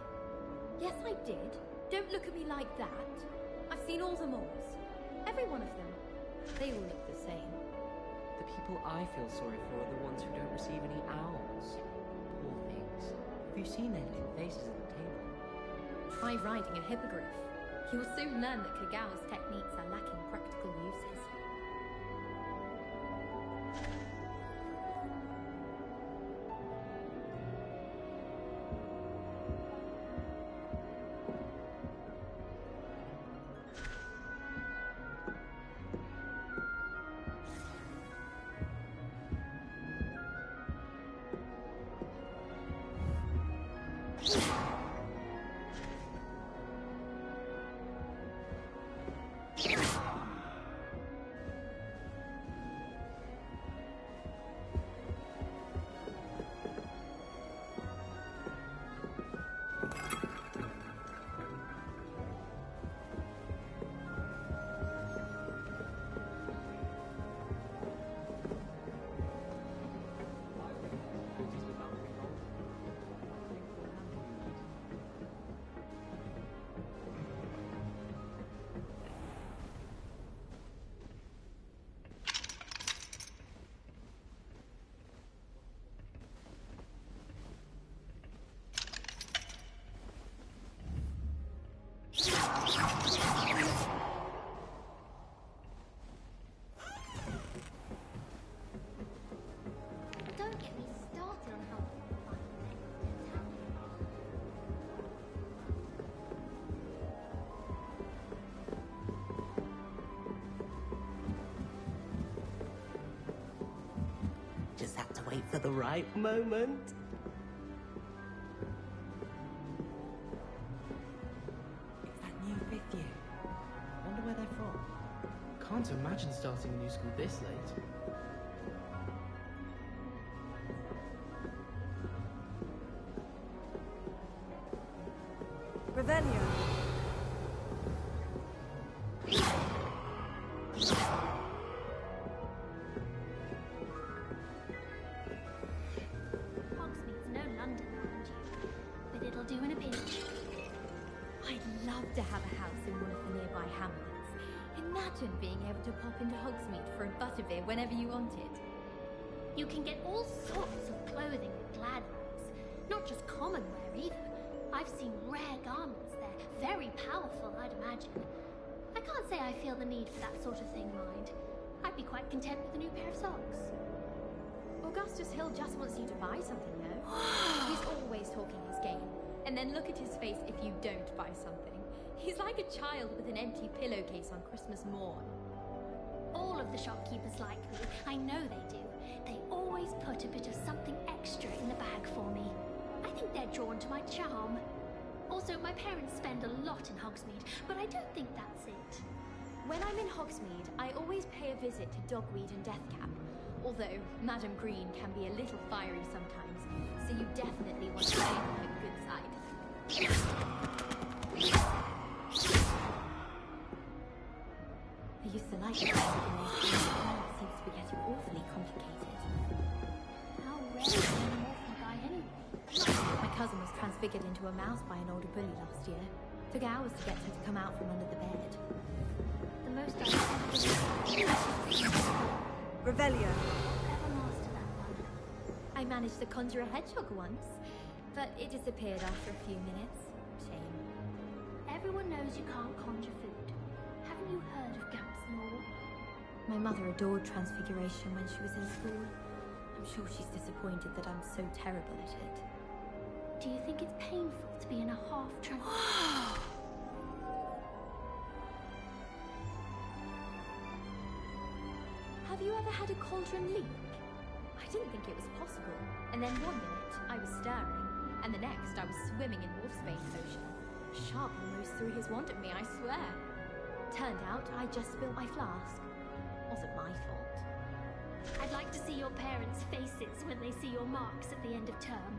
Yes, I did. Don't look at me like that. I've seen all the malls. Every one of them. They all look the same. The people I feel sorry for are the ones who don't receive any owls. Poor things. Have you seen their little faces at the table? Try riding a hippogriff. You'll soon learn that Kagawa's techniques are lacking practical uses. Don't get me started on how fun Just have to wait for the right moment. It's that new 5th year. Wonder where they're from. Can't imagine starting a new school this late. Revelio. Hogsmeade's no London, mind you, but it'll do in a pinch. I'd love to have a house in one of the nearby hamlets. Imagine being able to pop into Hogsmeade for a butterbeer whenever you wanted. You can get all sorts of clothing at Glad Robes, not just common wear either. I've seen rare garments there, very powerful, I'd imagine. I can't say I feel the need for that sort of thing, mind. I'd be quite content with a new pair of socks. Augustus Hill just wants you to buy something, though. He's always talking his game. And then look at his face if you don't buy something. He's like a child with an empty pillowcase on Christmas morn. All of the shopkeepers like me. I know they do. They always put a bit of something extra in the bag for me. I think they're drawn to my charm. Also, my parents spend a lot in Hogsmeade, but I don't think that's it. When I'm in Hogsmeade, I always pay a visit to Dogweed and Deathcap. Although Madam Green can be a little fiery sometimes, so you definitely want to stay on her good side. I used to like it, but it seems to be getting awfully complicated. How rare is an orphan guy anyway? My cousin was transfigured into a mouse by an older bully last year. Took hours to get her to come out from under the bed. The most I've ever Revelio. never master that one. I managed to conjure a hedgehog once, but it disappeared after a few minutes. Shame. Everyone knows you can't conjure food. Haven't you heard of Gamp's Law? My mother adored Transfiguration when she was in school. I'm sure she's disappointed that I'm so terrible at it. Do you think it's painful to be in a half-trans... Have you ever had a cauldron leak? I didn't think it was possible. And then one minute, I was stirring, and the next, I was swimming in Wolfsbane potion. Sharp almost threw his wand at me, I swear. Turned out, I just spilled my flask. Wasn't my fault. I'd like to see your parents' faces when they see your marks at the end of term.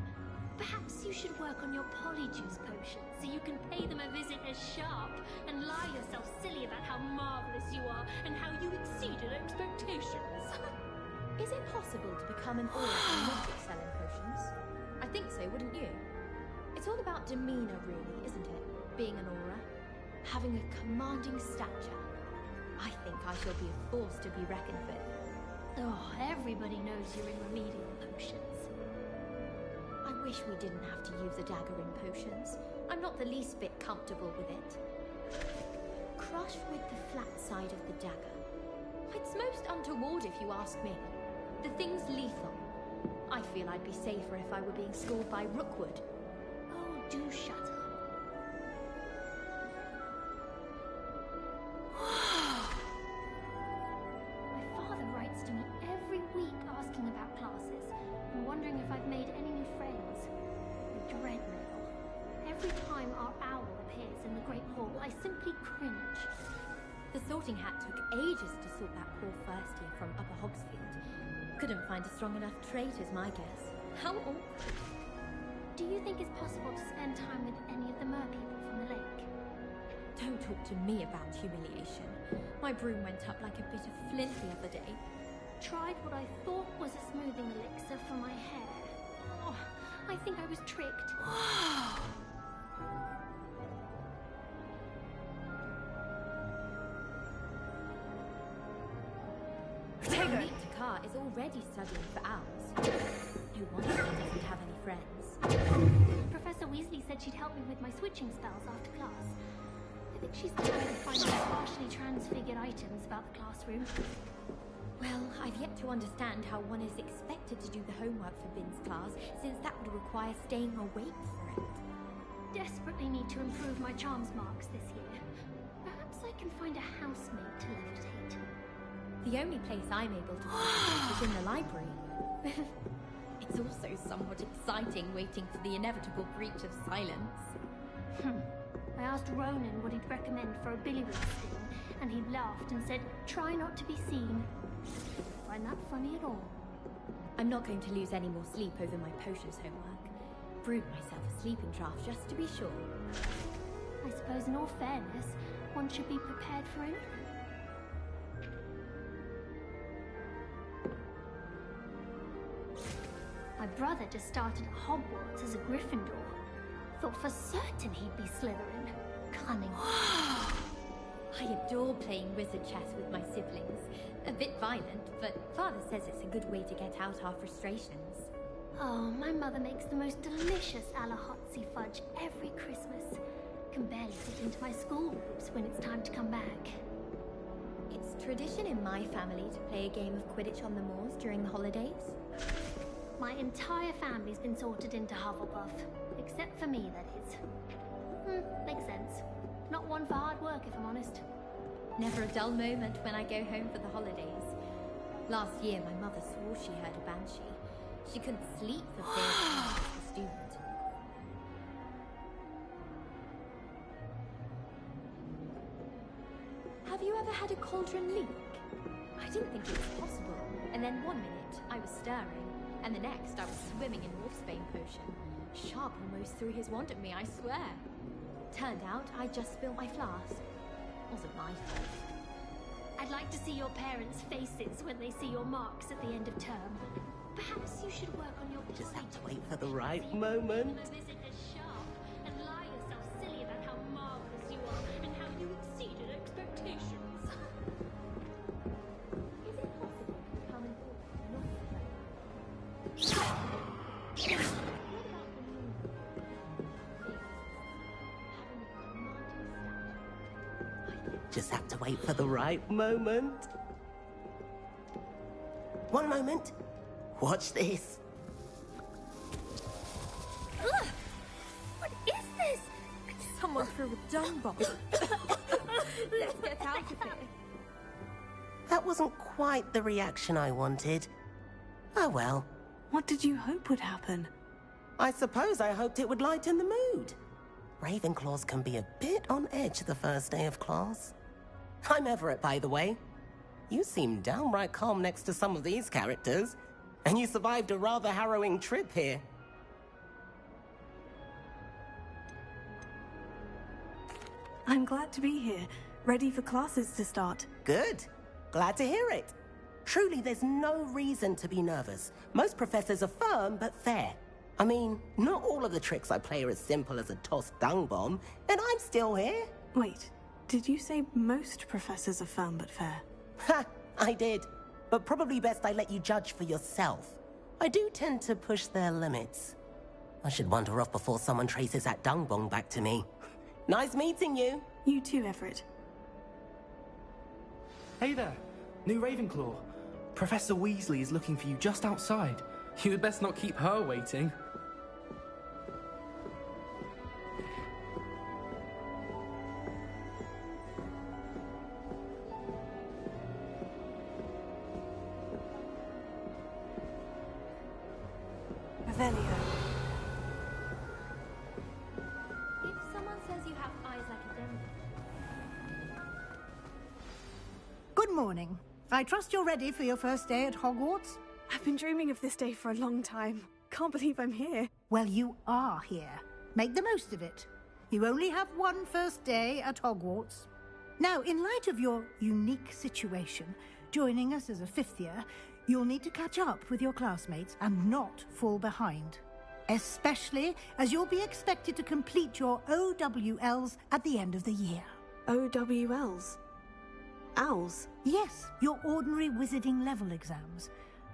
Perhaps you should work on your polyjuice potion so you can pay them a visit as Sharp and lie yourself silly about how marvelous you are and how you exceeded expectations. Is it possible to become an aura and not excel in potions? I think so, wouldn't you? It's all about demeanor, really, isn't it? Being an aura. Having a commanding stature. I think I shall be a force to be reckoned with. Oh, everybody knows you're in remedial potions. I wish we didn't have to use a dagger in potions. I'm not the least bit comfortable with it. Crush with the flat side of the dagger. It's most untoward if you ask me. The thing's lethal. I feel I'd be safer if I were being schooled by Rookwood. Oh, do shut up. My father writes to me every week asking about classes and wondering if I've made any new friends. I dread mail. Every time our owl appears in the Great Hall, I simply cringe. The sorting hat took ages to sort that poor first year from Upper Hogsfield. Couldn't find a strong enough trait is my guess. How awkward. Do you think it's possible to spend time with any of the merpeople from the lake? Don't talk to me about humiliation. My broom went up like a bit of flint the other day. Tried what I thought was a smoothing elixir for my hair. Oh, I think I was tricked. Takar is already studying for owls. No wonder he doesn't have any friends. Professor Weasley said she'd help me with my switching spells after class. I think she's trying to find out partially transfigured items about the classroom. Well, I've yet to understand how one is expected to do the homework for Bin's class, since that would require staying awake for it. Desperately need to improve my charms marks this year. Perhaps I can find a housemaid to levitate. The only place I'm able to levitate is in the library. It's also somewhat exciting waiting for the inevitable breach of silence. I asked Ronan what he'd recommend for a billywig sting, and he laughed and said, try not to be seen. Find that funny at all? I'm not going to lose any more sleep over my potions homework. Brewed myself a sleeping draft just to be sure. I suppose in all fairness, one should be prepared for anything. My brother just started at Hogwarts as a Gryffindor. Thought for certain he'd be Slytherin. Cunning. I adore playing wizard chess with my siblings. A bit violent, but Father says it's a good way to get out our frustrations. Oh, my mother makes the most delicious Alahotzi fudge every Christmas. Can barely fit into my school robes when it's time to come back. It's tradition in my family to play a game of Quidditch on the moors during the holidays. My entire family's been sorted into Hufflepuff. Except for me, that is. Makes sense. Not one for hard work, if I'm honest. Never a dull moment when I go home for the holidays. Last year, my mother swore she heard a banshee. She couldn't sleep for fear of the student. Have you ever had a cauldron leak? I didn't think it was possible. And then one minute, I was stirring, and the next, I was swimming in Wolfsbane potion. Sharp almost threw his wand at me, I swear. Turned out, I just spilled my flask. Wasn't my fault. I'd like to see your parents' faces when they see your marks at the end of term. Perhaps you should work on your... Just have to wait for the right moment. Visit as Sharp and lie yourself silly about how marvelous you are and how you exceeded expectations. Is it possible to become an orc and not a friend? wait for the right moment. One moment. Watch this. Ugh! What is this? Someone threw a dung bomb. Let's get out of here. That wasn't quite the reaction I wanted. Oh well. What did you hope would happen? I suppose I hoped it would lighten the mood. Ravenclaws can be a bit on edge the first day of class. I'm Everett, by the way. You seem downright calm next to some of these characters, and you survived a rather harrowing trip here. I'm glad to be here, ready for classes to start. Good. Glad to hear it. Truly, there's no reason to be nervous. Most professors are firm but fair. I mean, not all of the tricks I play are as simple as a tossed dung bomb, and I'm still here. Wait, did you say most professors are firm but fair? Ha! I did. But probably best I let you judge for yourself. I do tend to push their limits. I should wander off before someone traces that dung bomb back to me. Nice meeting you. You too, Everett. Hey there, new Ravenclaw. Professor Weasley is looking for you just outside. You had best not keep her waiting. Revelio. If someone says you have eyes like a demi. Good morning. I trust you're ready for your first day at Hogwarts? I've been dreaming of this day for a long time. Can't believe I'm here. Well, you are here. Make the most of it. You only have one first day at Hogwarts. Now, in light of your unique situation, joining us as a fifth year, you'll need to catch up with your classmates and not fall behind. Especially as you'll be expected to complete your OWLs at the end of the year. OWLs? Owls? Yes, your ordinary wizarding level exams.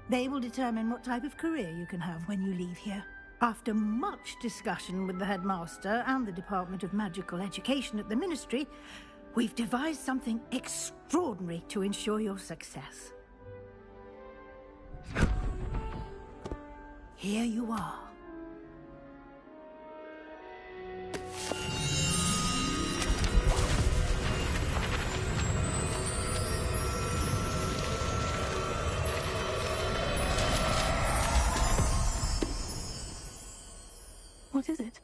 They will determine what type of career you can have when you leave here. After much discussion with the headmaster and the Department of Magical Education at the Ministry, we've devised something extraordinary to ensure your success. Here you are. What is it?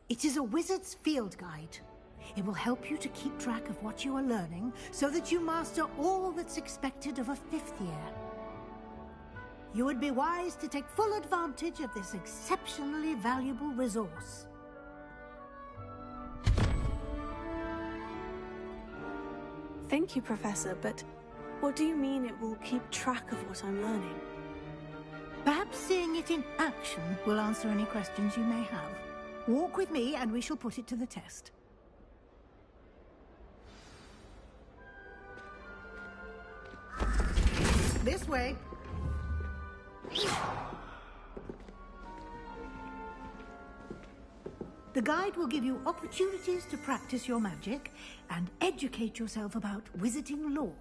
It is a wizard's field guide. It will help you to keep track of what you are learning so that you master all that's expected of a fifth year. You would be wise to take full advantage of this exceptionally valuable resource. Thank you, Professor, but what do you mean it will keep track of what I'm learning? Perhaps seeing it in action will answer any questions you may have. Walk with me and we shall put it to the test. This way. The guide will give you opportunities to practice your magic and educate yourself about wizarding lore.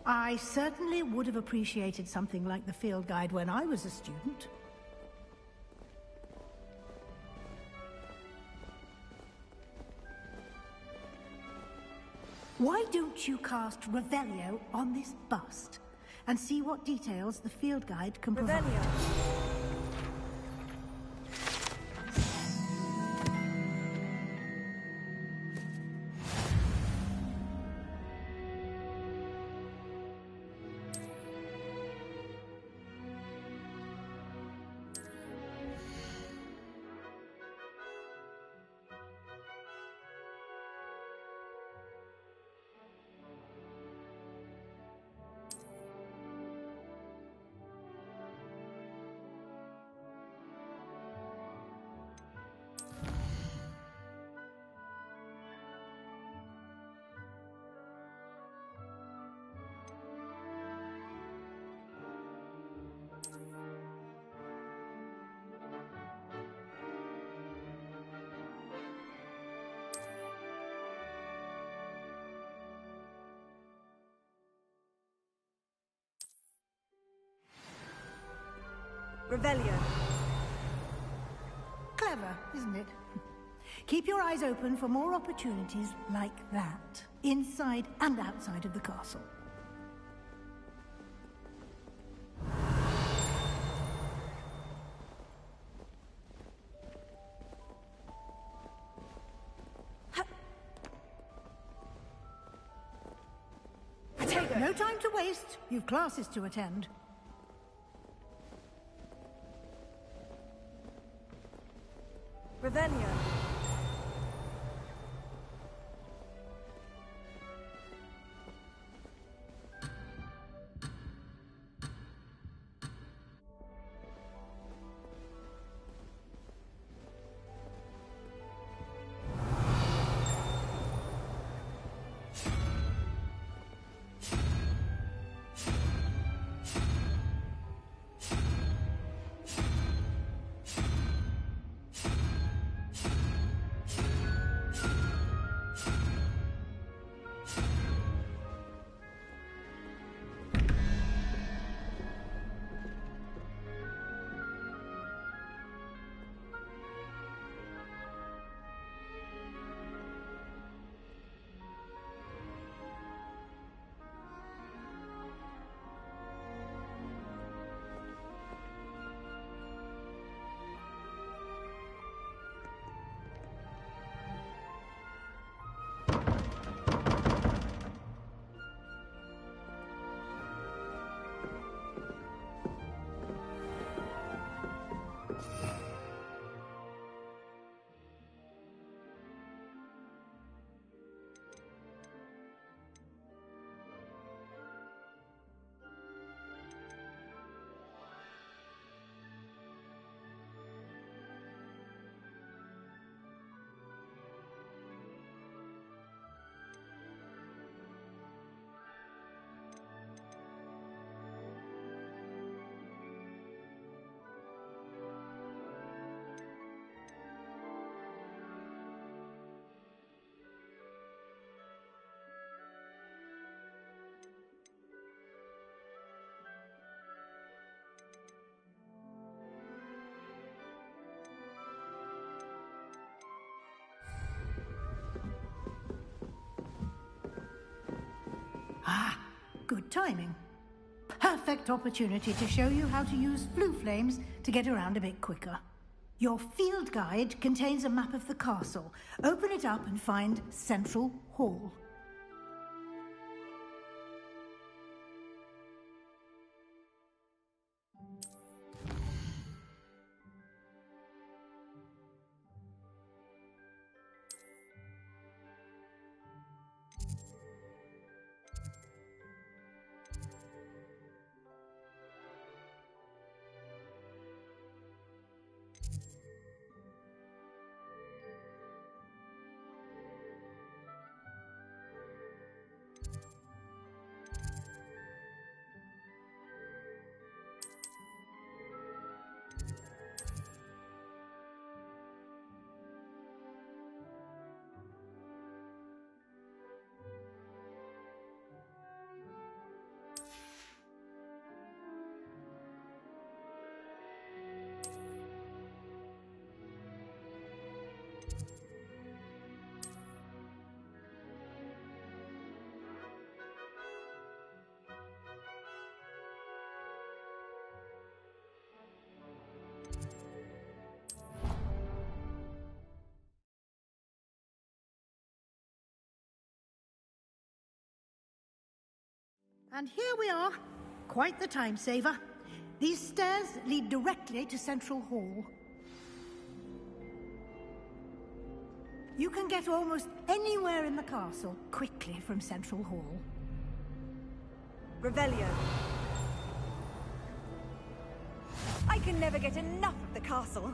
I certainly would have appreciated something like the field guide when I was a student. Why don't you cast Revelio on this bust and see what details the field guide can provide? Revelio. Clever, isn't it? Keep your eyes open for more opportunities like that, inside and outside of the castle. No time to waste. You've classes to attend. Revelio. Ah, good timing. Perfect opportunity to show you how to use flue flames to get around a bit quicker. Your field guide contains a map of the castle. Open it up and find Central Hall. And here we are. Quite the time saver. These stairs lead directly to Central Hall. You can get almost anywhere in the castle quickly from Central Hall. Revelio. I can never get enough of the castle.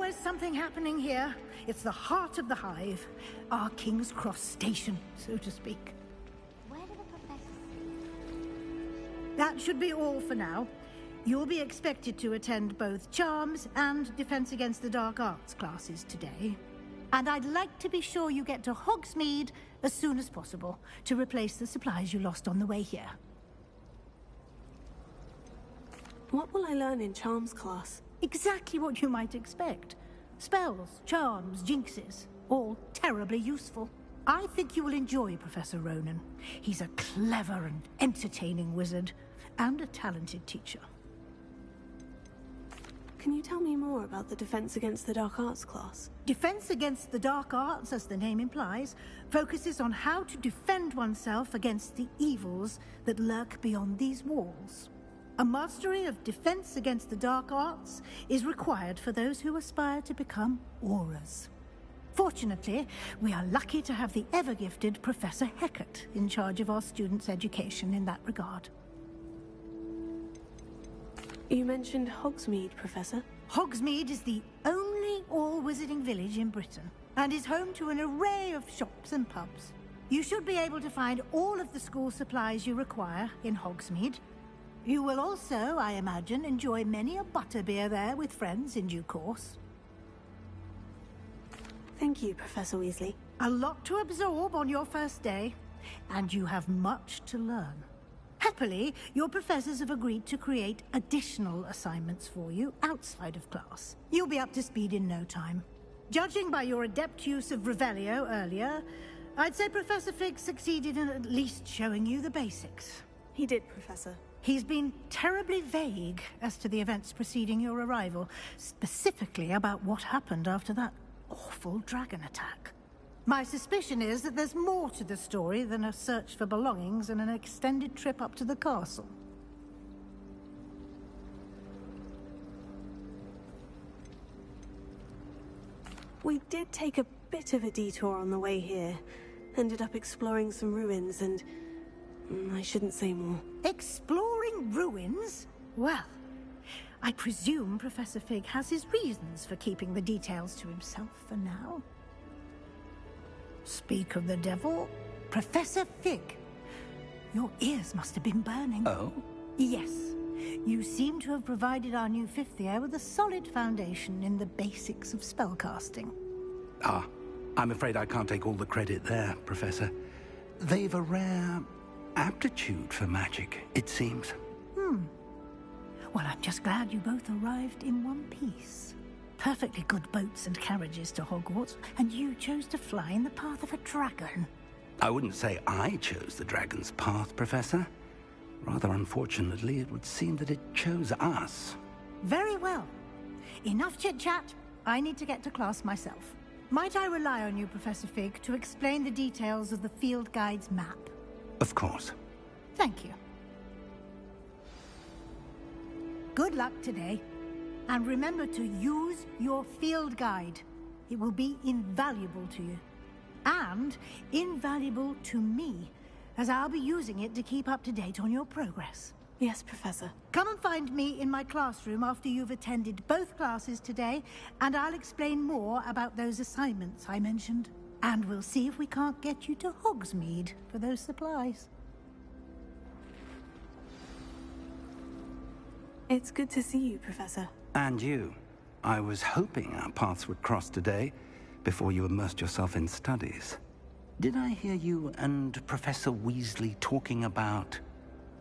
always something happening here. It's the heart of the hive. Our King's Cross station, so to speak. Where do the professors That should be all for now. You'll be expected to attend both Charms and Defense Against the Dark Arts classes today. And I'd like to be sure you get to Hogsmeade as soon as possible to replace the supplies you lost on the way here. What will I learn in Charms class? Exactly what you might expect. Spells, charms, jinxes, all terribly useful. I think you will enjoy Professor Ronan. He's a clever and entertaining wizard, and a talented teacher. Can you tell me more about the Defense Against the Dark Arts class? Defense Against the Dark Arts, as the name implies, focuses on how to defend oneself against the evils that lurk beyond these walls. A mastery of Defense Against the Dark Arts is required for those who aspire to become Auras. Fortunately, we are lucky to have the ever-gifted Professor Hecat in charge of our students' education in that regard. You mentioned Hogsmeade, Professor. Hogsmeade is the only all-wizarding village in Britain, and is home to an array of shops and pubs. You should be able to find all of the school supplies you require in Hogsmeade. You will also, I imagine, enjoy many a butterbeer there with friends in due course. Thank you, Professor Weasley. A lot to absorb on your first day, and you have much to learn. Happily, your professors have agreed to create additional assignments for you outside of class. You'll be up to speed in no time. Judging by your adept use of Revelio earlier, I'd say Professor Fig succeeded in at least showing you the basics. He did, Professor. He's been terribly vague as to the events preceding your arrival, specifically about what happened after that awful dragon attack. My suspicion is that there's more to the story than a search for belongings and an extended trip up to the castle. We did take a bit of a detour on the way here. Ended up exploring some ruins and... I shouldn't say more. Exploring ruins? Well, I presume Professor Fig has his reasons for keeping the details to himself for now. Speak of the devil, Professor Fig. Your ears must have been burning. Oh? Yes. You seem to have provided our new fifth year with a solid foundation in the basics of spellcasting. Ah, I'm afraid I can't take all the credit there, Professor. They've a rare aptitude for magic, it seems. Well, I'm just glad you both arrived in one piece. Perfectly good boats and carriages to Hogwarts, and you chose to fly in the path of a dragon. I wouldn't say I chose the dragon's path, Professor. Rather unfortunately, it would seem that it chose us. Very well. Enough chit-chat. I need to get to class myself. Might I rely on you, Professor Fig, to explain the details of the field guide's map? Of course. Thank you. Good luck today. And remember to use your field guide. It will be invaluable to you. And invaluable to me, as I'll be using it to keep up to date on your progress. Yes, Professor. Come and find me in my classroom after you've attended both classes today, and I'll explain more about those assignments I mentioned. And we'll see if we can't get you to Hogsmeade for those supplies. It's good to see you, Professor. And you. I was hoping our paths would cross today, before you immersed yourself in studies. Did I hear you and Professor Weasley talking about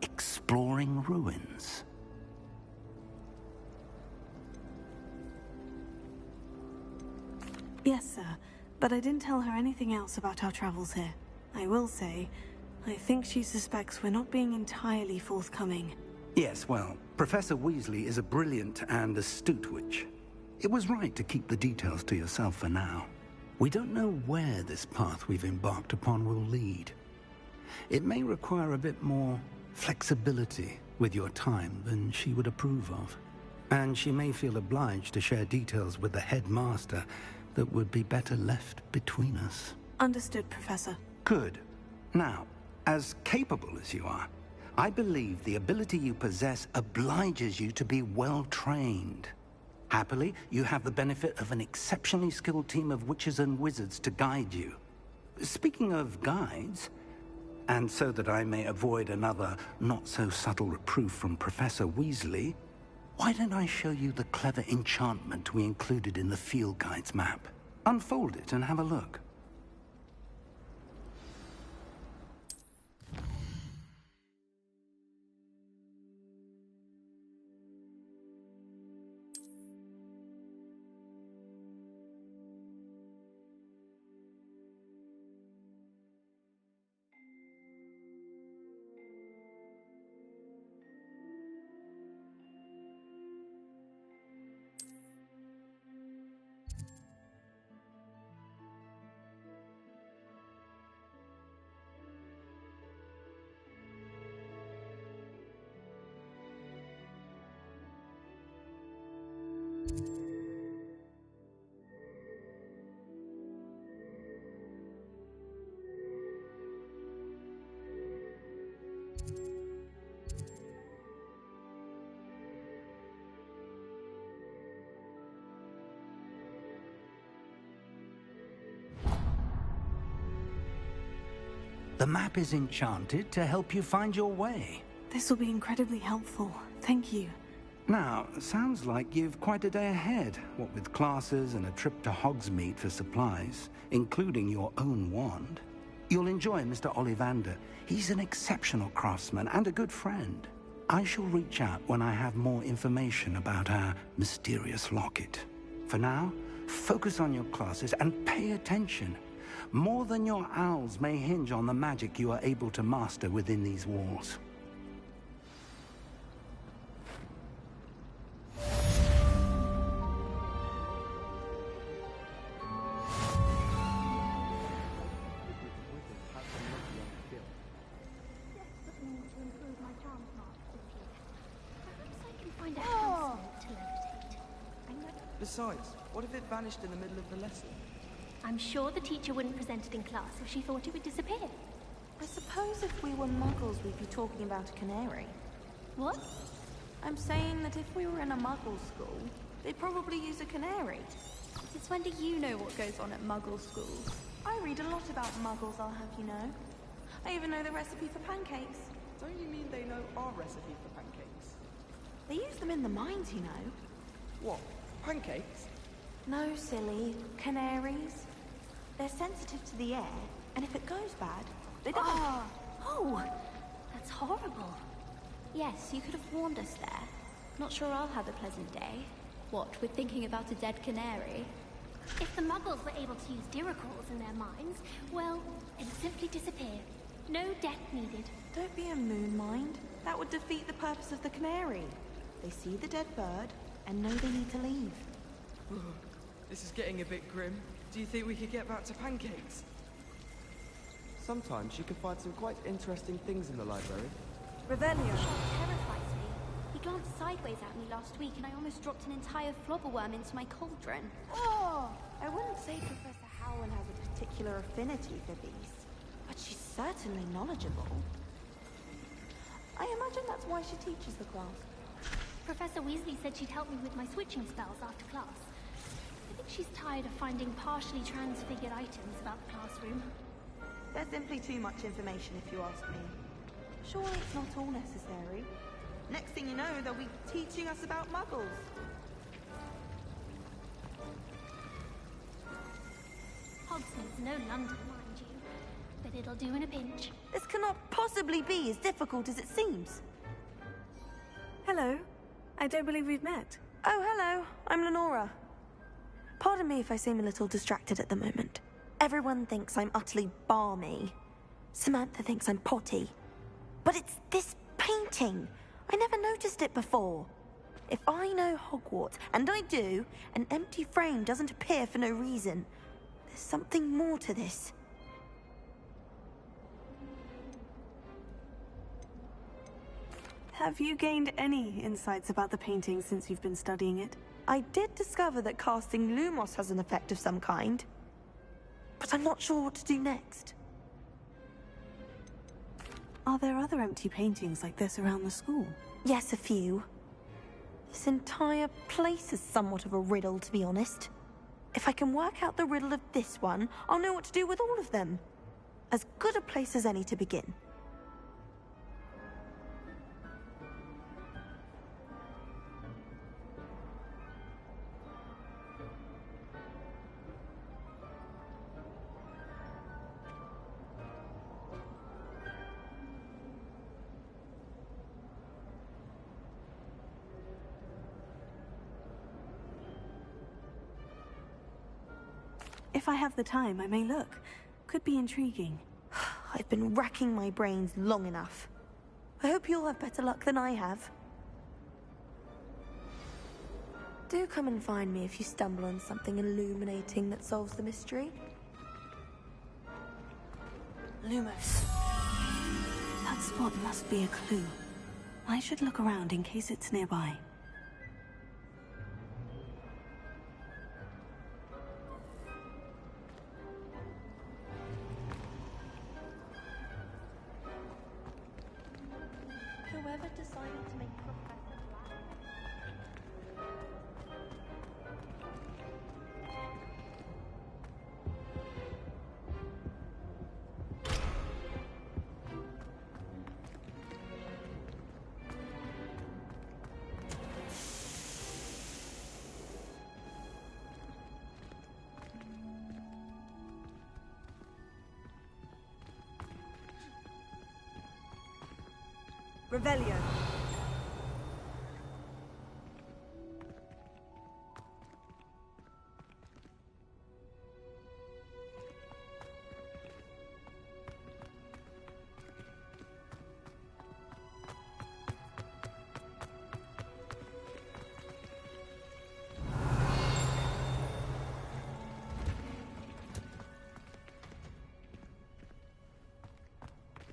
exploring ruins? Yes, sir. But I didn't tell her anything else about our travels here. I will say, I think she suspects we're not being entirely forthcoming. Yes, well, Professor Weasley is a brilliant and astute witch. It was right to keep the details to yourself for now. We don't know where this path we've embarked upon will lead. It may require a bit more flexibility with your time than she would approve of. And she may feel obliged to share details with the headmaster that would be better left between us. Understood, Professor. Good. Now, as capable as you are, I believe the ability you possess obliges you to be well trained. Happily, you have the benefit of an exceptionally skilled team of witches and wizards to guide you. Speaking of guides, and so that I may avoid another not-so-subtle reproof from Professor Weasley, why don't I show you the clever enchantment we included in the field guide's map? Unfold it and have a look. The map is enchanted to help you find your way. This will be incredibly helpful. Thank you. Now, sounds like you've quite a day ahead, what with classes and a trip to Hogsmeade for supplies, including your own wand. You'll enjoy Mr. Ollivander. He's an exceptional craftsman and a good friend. I shall reach out when I have more information about our mysterious locket. For now, focus on your classes and pay attention. More than your owls may hinge on the magic you are able to master within these walls. Besides, what if it vanished in the middle of the lesson? I'm sure the teacher wouldn't present it in class if she thought it would disappear. I suppose if we were muggles, we'd be talking about a canary. What? I'm saying that if we were in a muggle school, they'd probably use a canary. Since when do you know what goes on at muggle schools? I read a lot about muggles, I'll have you know. I even know the recipe for pancakes. Don't you mean they know our recipe for pancakes? They use them in the mines, you know. What? Pancakes? No, silly. Canaries. They're sensitive to the air, and if it goes bad, they die. Oh, that's horrible. Yes, you could have warned us there. Not sure I'll have a pleasant day. What, with thinking about a dead canary? If the muggles were able to use diracles in their minds, well, it would simply disappear. No death needed. Don't be a moon mind. That would defeat the purpose of the canary. They see the dead bird, and know they need to leave. This is getting a bit grim. Do you think we could get back to pancakes? Sometimes you can find some quite interesting things in the library. Revelio. Terrifies me. He glanced sideways at me last week and I almost dropped an entire flobberworm into my cauldron. Oh! I wouldn't say Professor Howland has a particular affinity for beasts, but she's certainly knowledgeable. I imagine that's why she teaches the class. Professor Weasley said she'd help me with my switching spells after class. I think she's tired of finding partially transfigured items about the classroom. There's simply too much information if you ask me. Surely it's not all necessary. Next thing you know, they'll be teaching us about muggles. Hogsmeade's no London, mind you, but it'll do in a pinch. This cannot possibly be as difficult as it seems. Hello. I don't believe we've met. Oh, hello. I'm Lenora. Pardon me if I seem a little distracted at the moment. Everyone thinks I'm utterly balmy. Samantha thinks I'm potty. But it's this painting. I never noticed it before. If I know Hogwarts, and I do, an empty frame doesn't appear for no reason. There's something more to this. Have you gained any insights about the painting since you've been studying it? I did discover that casting Lumos has an effect of some kind. But I'm not sure what to do next. Are there other empty paintings like this around the school? Yes, a few. This entire place is somewhat of a riddle, to be honest. If I can work out the riddle of this one, I'll know what to do with all of them. As good a place as any to begin. If I have the time, I may look. Could be intriguing. I've been racking my brains long enough. I hope you'll have better luck than I have. Do come and find me if you stumble on something illuminating that solves the mystery. Lumos. That spot must be a clue. I should look around in case it's nearby. Whoever decided to make Professor Black... Revelio.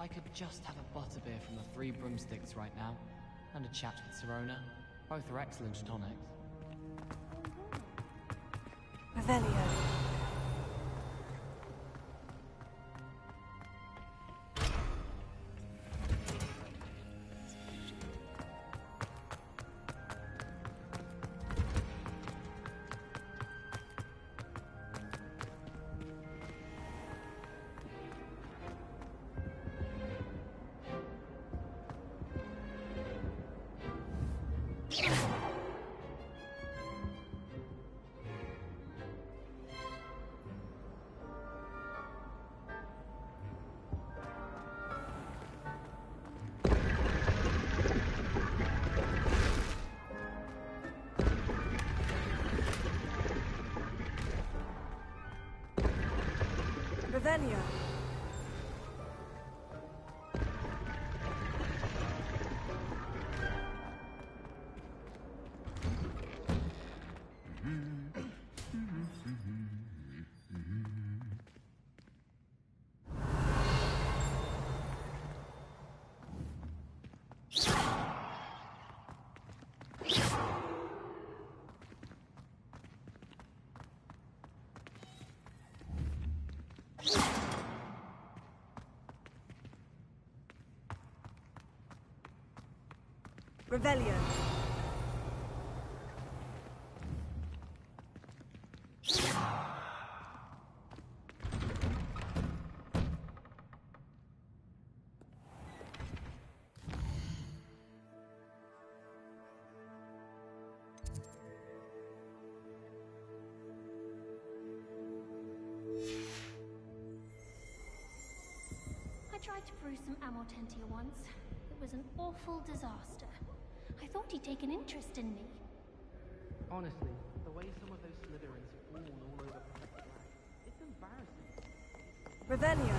I could just have a butterbeer from the Three Broomsticks right now, and a chat with Sirona. Both are excellent tonics. Revelio. Revelio. Revelio. I tried to brew some Amortentia once. It was an awful disaster. I thought he'd take an interest in me. Honestly, the way some of those Slytherins fall all over Professor Black, it's embarrassing. Revelio.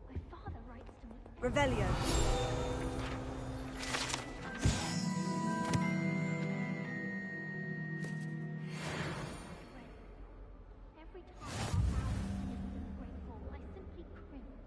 My father writes to me. Revelio. Every time our house is in the Great Hall, I simply cringe.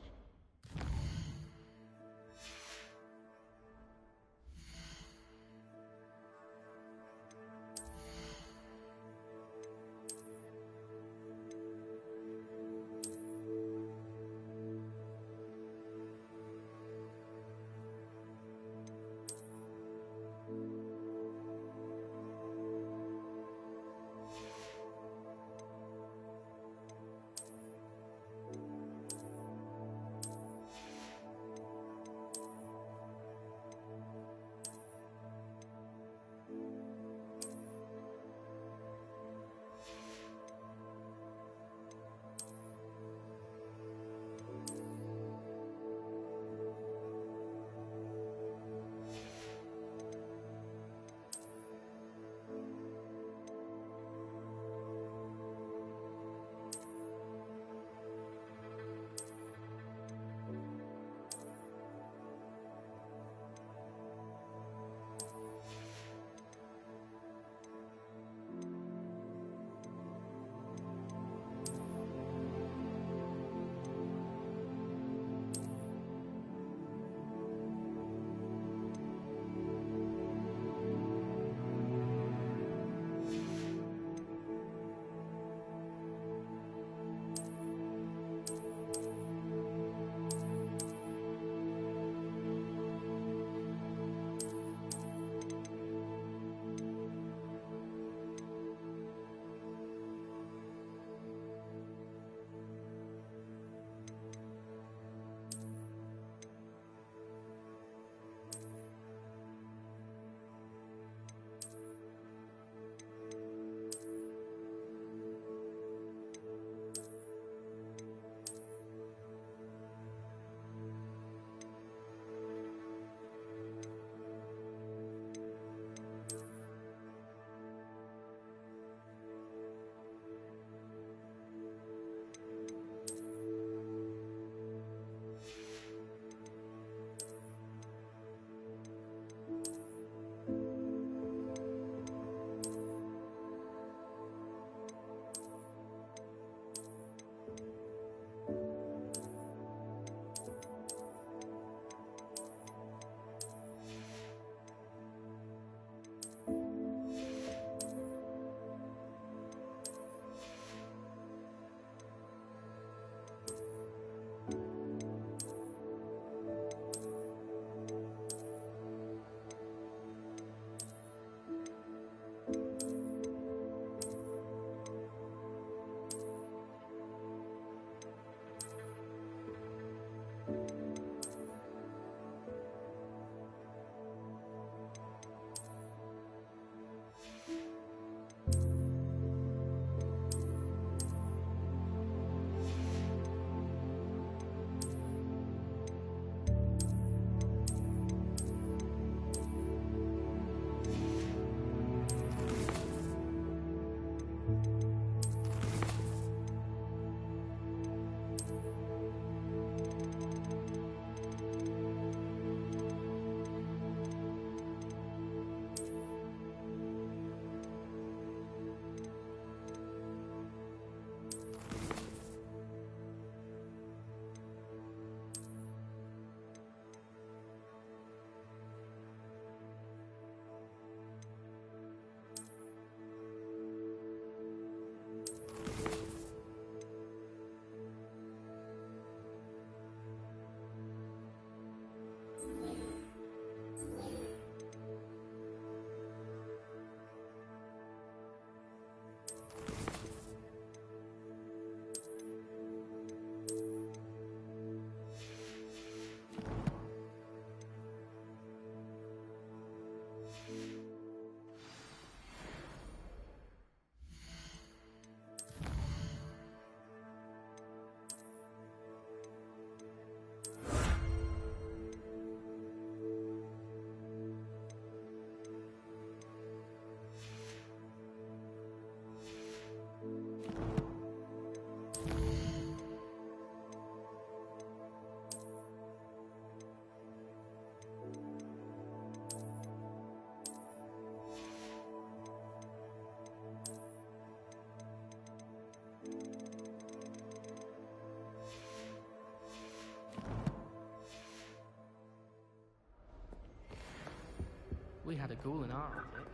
we had a ghoul in our attic.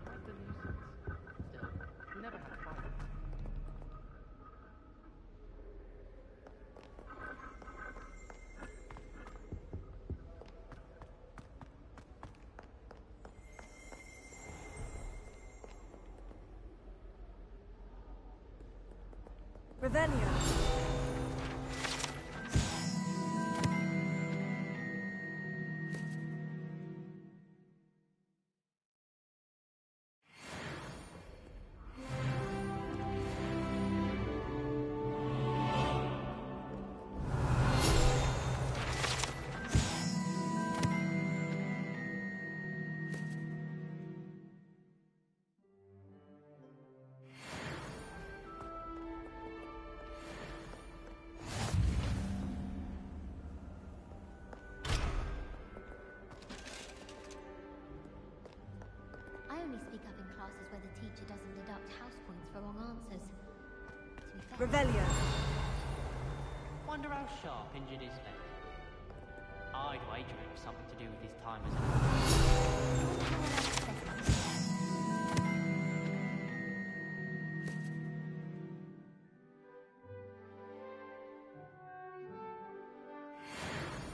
Quite the nuisance. Still, we never had a fight. Revelio. I only speak up in classes where the teacher doesn't deduct house points for wrong answers. To be fair. Revelio. Wonder how sharp injured his leg. I'd wager it was something to do with his time as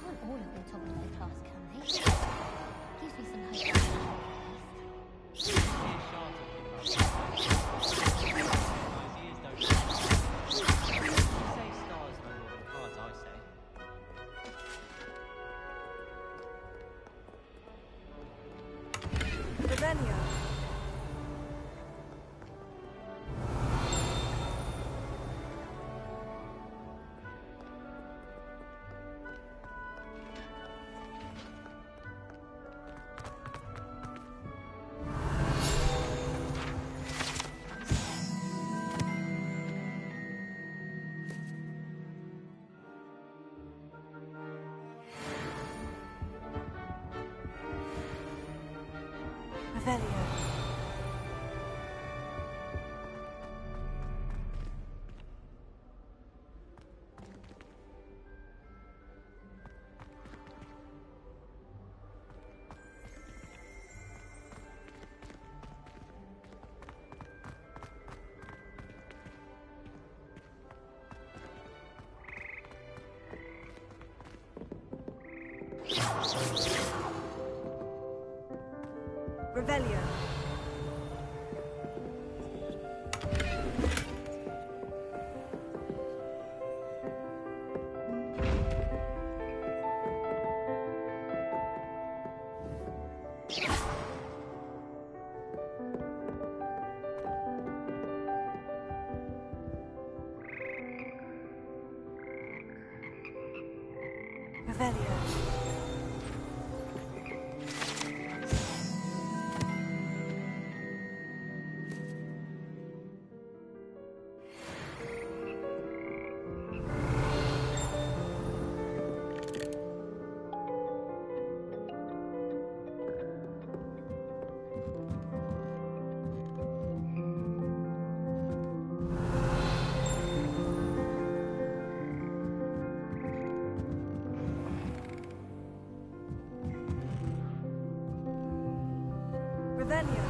Can't all have been top of the class, can they? Gives me some hope. Revelio. Revelio. Revelio. Revelio. Revelio.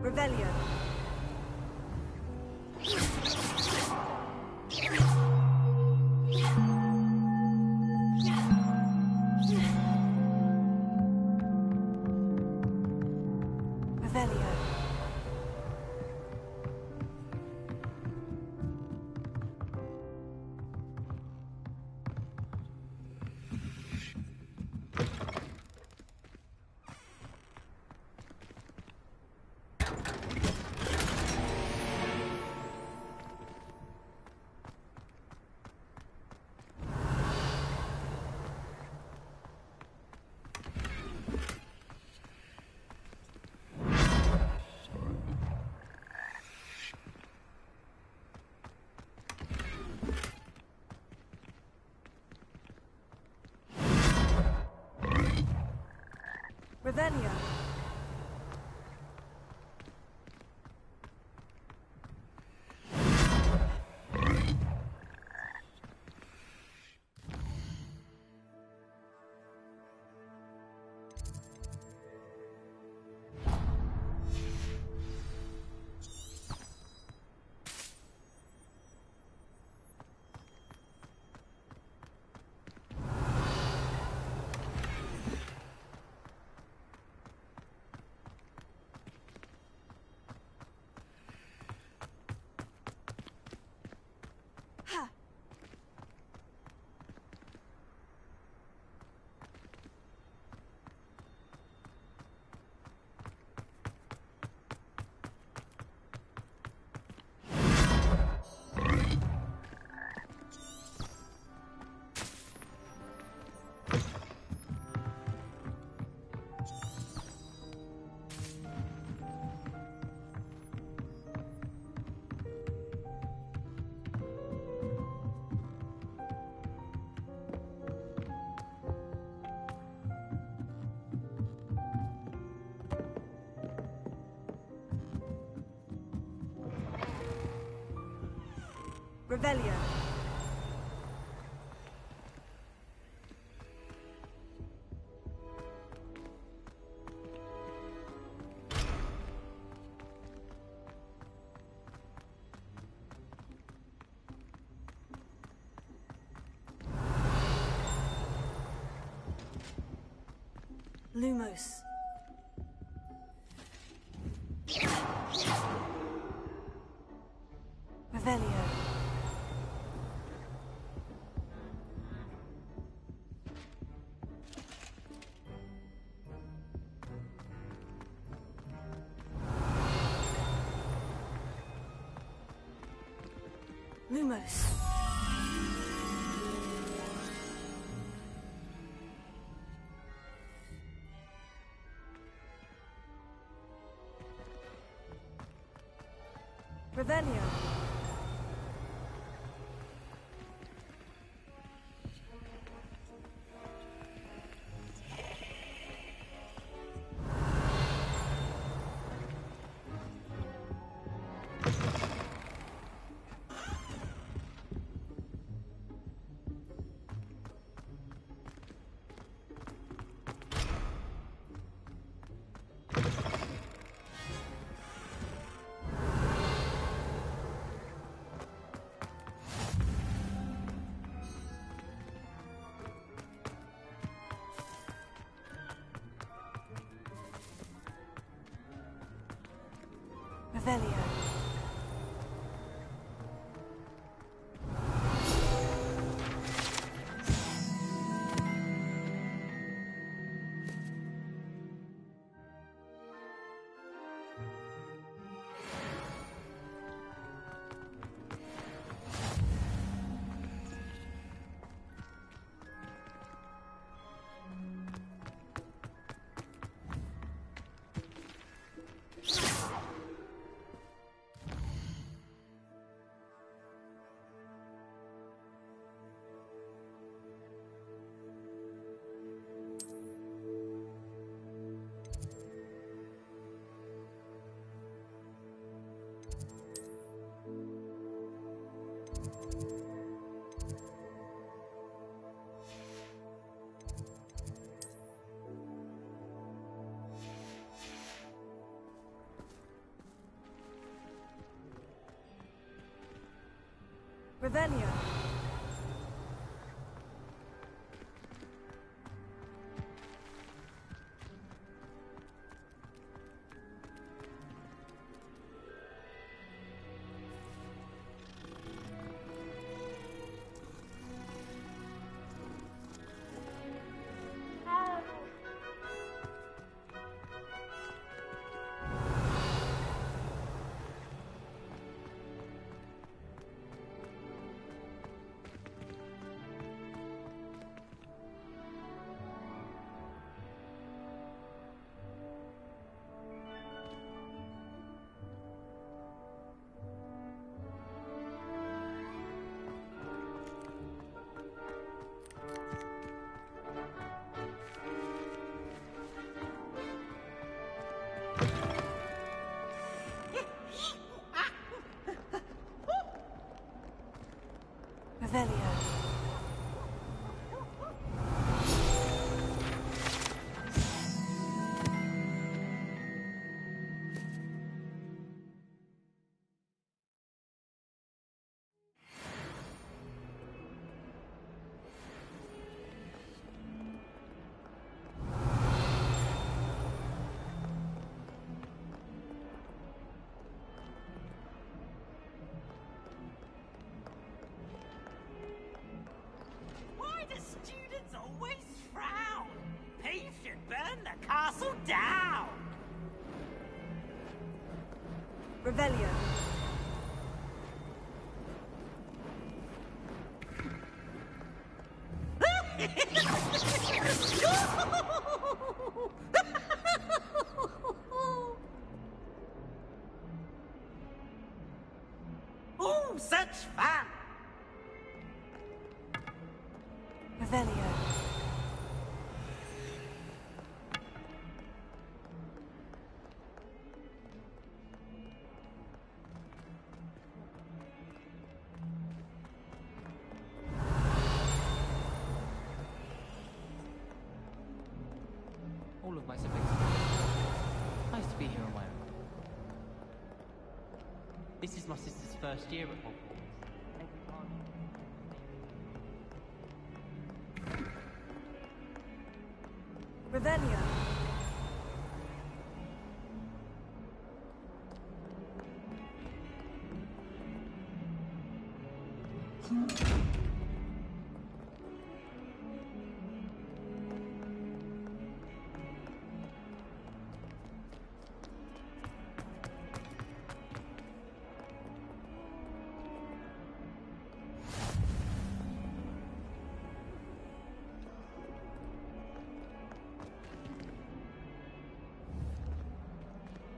Revelio. Revelio. Revelio. Revelio. Lumos. Revelio. Lumos. Revelio. Revelio. Revelio. Revelio. Why do students always frown? Peeves should burn the castle down! Revelio. Oh, such fun! Revelio. All of my siblings. Nice to be here on my own. This is my sister's first year at Hogwarts. Revelio.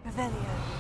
Revelio.